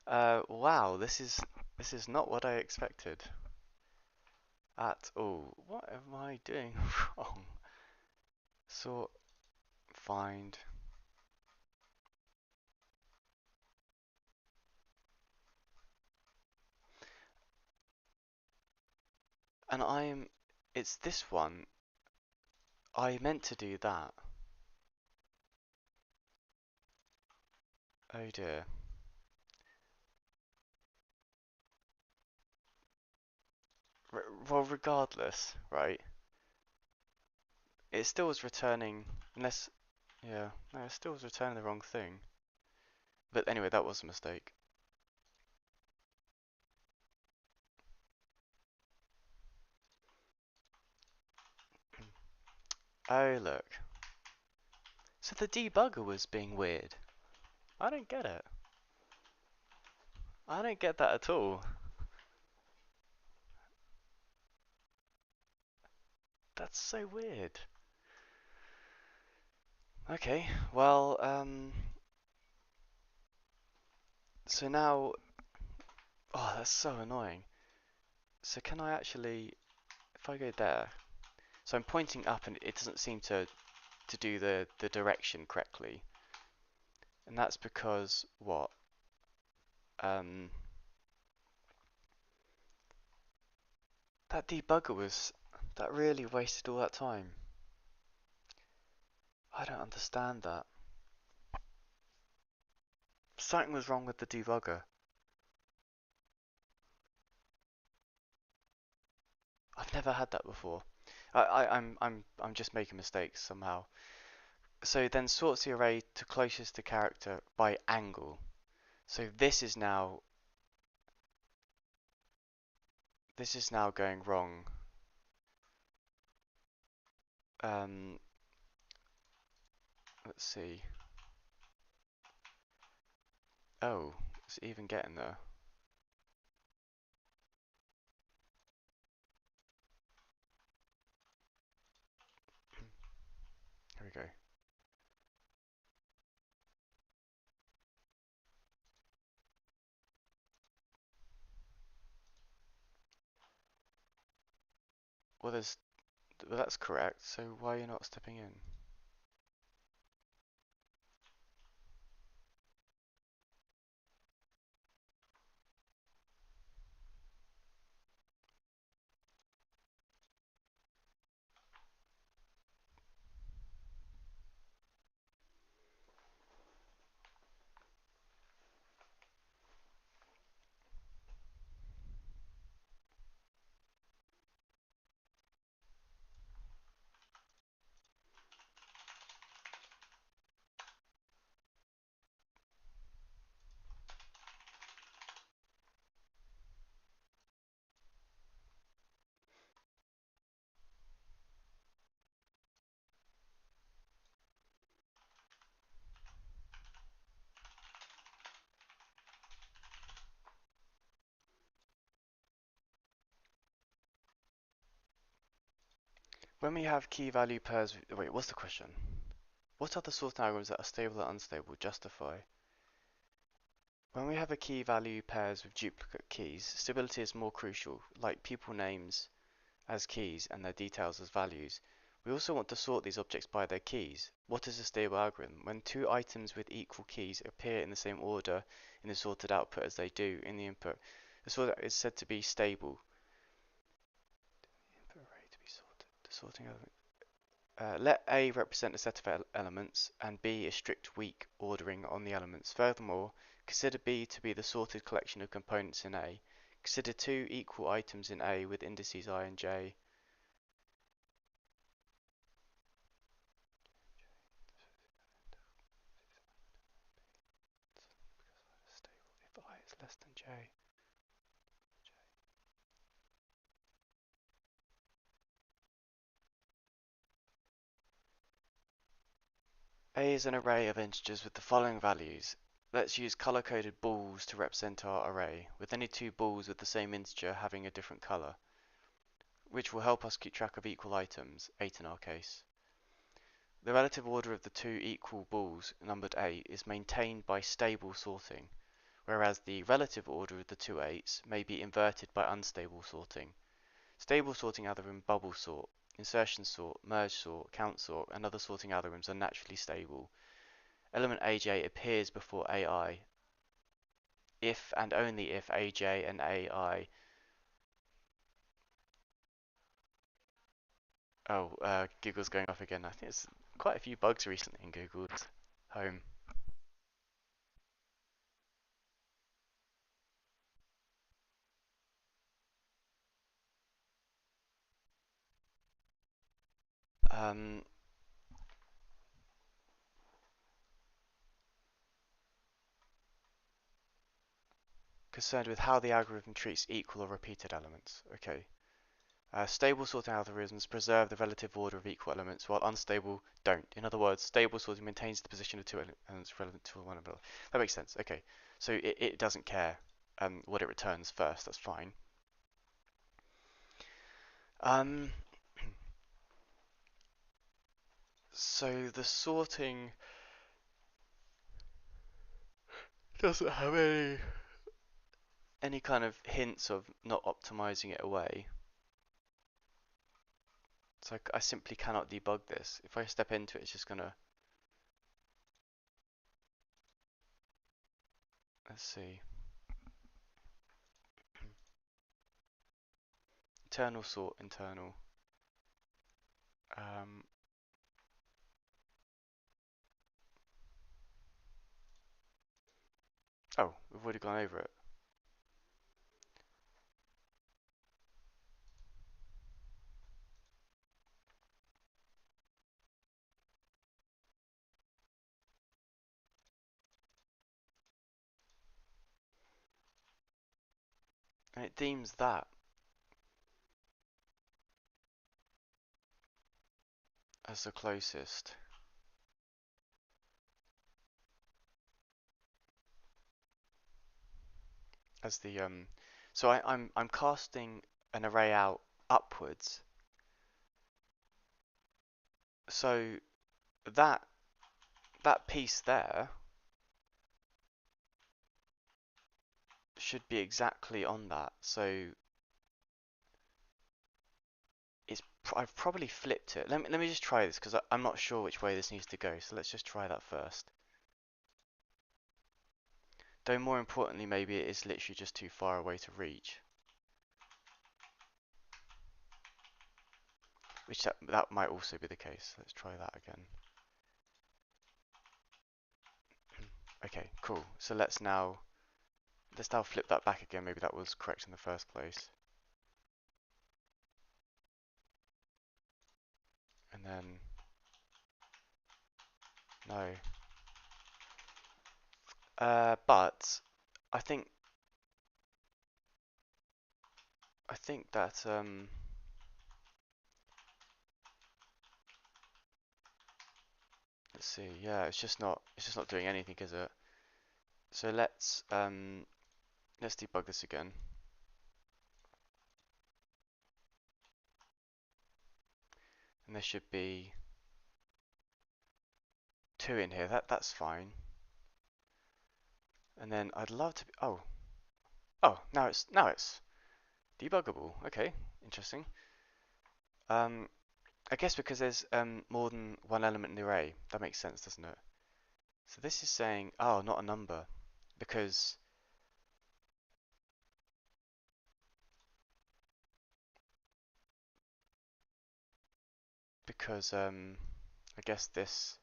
S1: Wow, this is not what I expected at all. What am I doing wrong? Sort, find, and it's this one. I meant to do that. Oh dear. Well, regardless, right? It still was returning, unless, yeah, no, it still was returning the wrong thing. But anyway, that was a mistake. Oh, look. So the debugger was being weird. I don't get it. I don't get that at all. That's so weird. Okay, well, so now, oh, that's so annoying. So can I actually, if I go there, so I'm pointing up and it doesn't seem to do the direction correctly. And that's because, what? Um, that debugger that really wasted all that time. I don't understand that. Something was wrong with the debugger. I've never had that before. I'm just making mistakes somehow. So then sorts the array to closest to character by angle. So this is now going wrong. Um, let's see. Oh, it's even getting there. Here we go. Well, that's correct. So why are you not stepping in? When we have key value pairs, wait, what's the question? What are the sorting algorithms that are stable and unstable? Justify. When we have a key value pairs with duplicate keys, stability is more crucial, like people names as keys and their details as values. We also want to sort these objects by their keys. What is a stable algorithm? When two items with equal keys appear in the same order in the sorted output as they do in the input, the sort is said to be stable. Input array to be sorted. The sorting element. Let A represent a set of elements and B a strict weak ordering on the elements. Furthermore, consider B to be the sorted collection of components in A. Consider two equal items in A with indices I and J. If I is less than J. A is an array of integers with the following values. Let's use color-coded balls to represent our array, with any two balls with the same integer having a different color, which will help us keep track of equal items, 8 in our case. The relative order of the two equal balls, numbered 8, is maintained by stable sorting, whereas the relative order of the two 8s may be inverted by unstable sorting. Stable sorting algorithm bubble sort, insertion sort, merge sort, count sort, and other sorting algorithms are naturally stable. Element AJ appears before AI if and only if AJ and AI. Oh, Google's going off again. I think there's quite a few bugs recently in Google's Home. Um, Concerned with how the algorithm treats equal or repeated elements. Okay. Stable sorting algorithms preserve the relative order of equal elements, while unstable don't. In other words, stable sorting maintains the position of two elements relevant to one another. That makes sense. Okay. So it doesn't care what it returns first. That's fine. Um, so the sorting doesn't have any kind of hints of not optimizing it away. So I simply cannot debug this. If I step into it, it's just gonna. Let's see. Internal sort, internal. Um, oh, we've already gone over it. And it deems that as the closest. As the so I'm casting an array out upwards. So that that piece there should be exactly on that. So I've probably flipped it. Let me just try this because I'm not sure which way this needs to go. So let's just try that first. Though more importantly, maybe it is literally just too far away to reach. Which that might also be the case. Let's try that again. Okay, cool. So let's now flip that back again. Maybe that was correct in the first place. And then no. But I think that let's see. Yeah, it's just not doing anything, is it? So let's debug this again. And there should be 2 in here. That's fine. And then I'd love to be, oh, now it's debuggable. Okay, interesting. Um, I guess because there's more than one element in the array, that makes sense, doesn't it? So this is saying, oh, not a number, because I guess this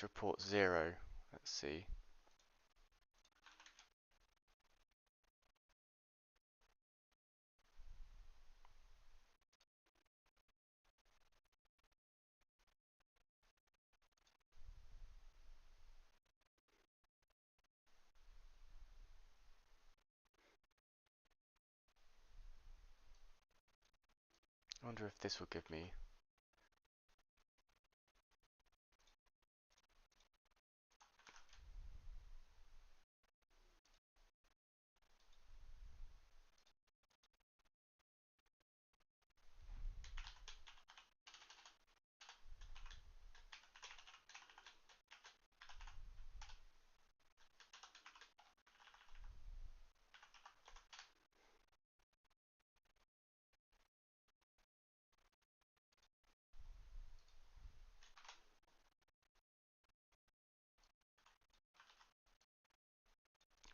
S1: reports 0. Let's see. I wonder if this will give me.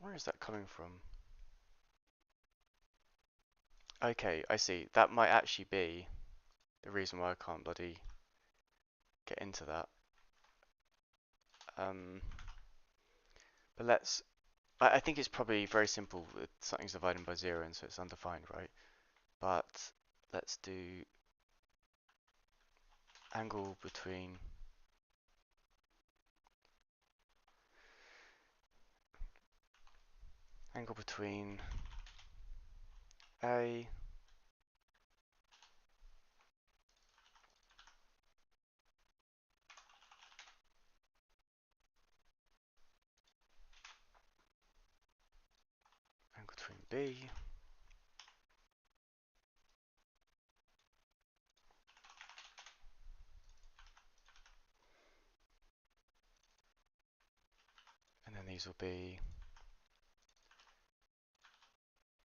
S1: Where is that coming from? Okay, I see. That might actually be the reason why I can't bloody get into that. But I think it's probably very simple that something's divided by 0 and so it's undefined, right? But let's do angle between A angle between B and then these will be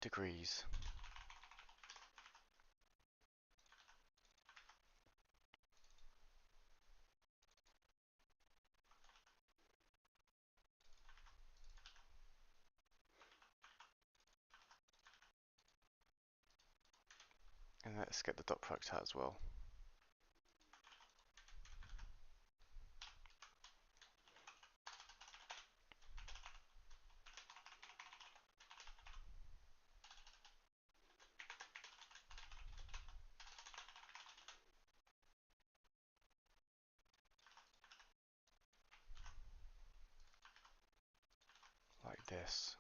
S1: degrees. And let's get the dot product out as well. Like this.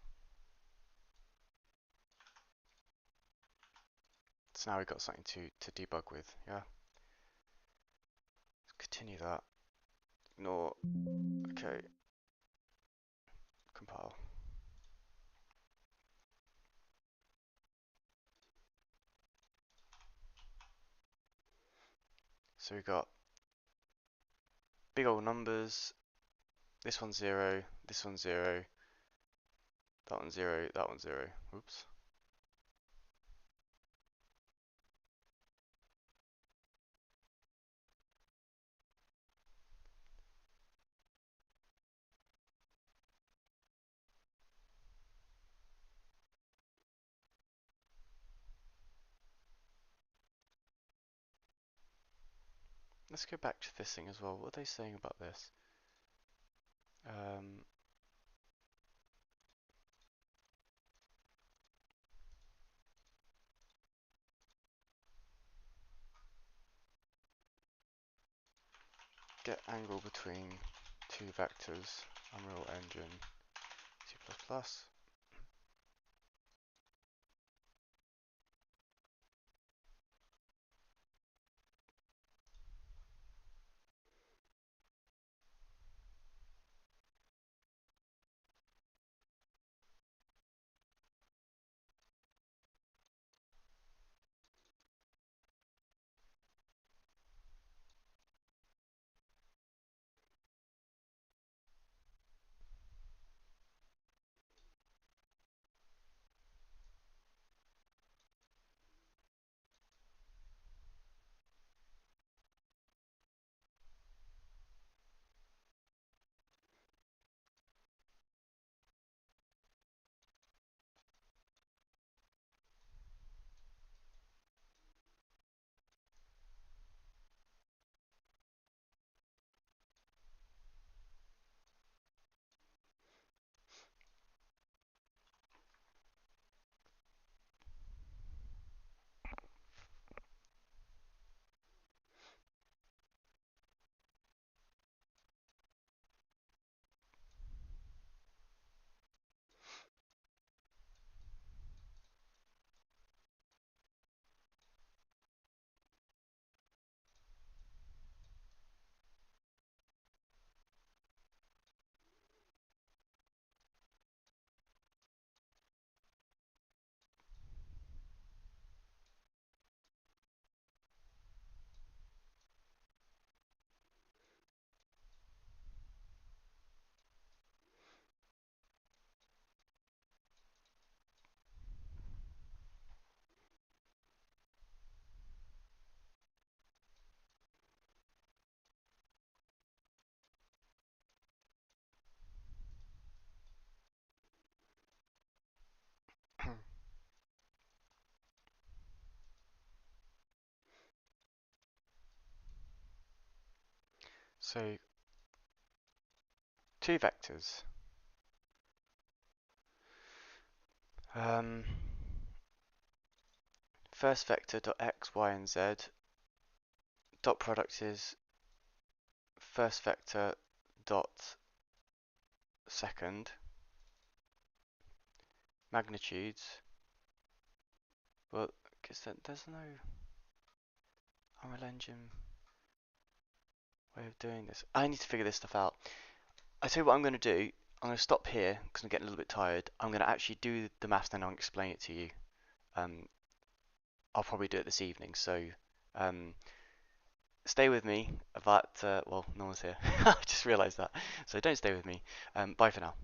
S1: So now we've got something to debug with, yeah? Let's continue that. Ignore. Okay. Compile. So we've got big old numbers. This one's 0, this one's 0, that one's 0, that one's 0. Oops. Let's go back to this thing as well. What are they saying about this? Um, get angle between two vectors, Unreal Engine, C++. So two vectors. Um, First vector dot x, y, and z. Dot product is first vector dot second. Magnitudes. Well, because there's no Unreal Engine way of doing this. I need to figure this stuff out. I tell you what I'm going to do. I'm going to stop here because I'm getting a little bit tired. I'm going to actually do the maths and I'll explain it to you. Um, I'll probably do it this evening. So um, stay with me. But well, no one's here. I just realised that. So don't stay with me. Bye for now.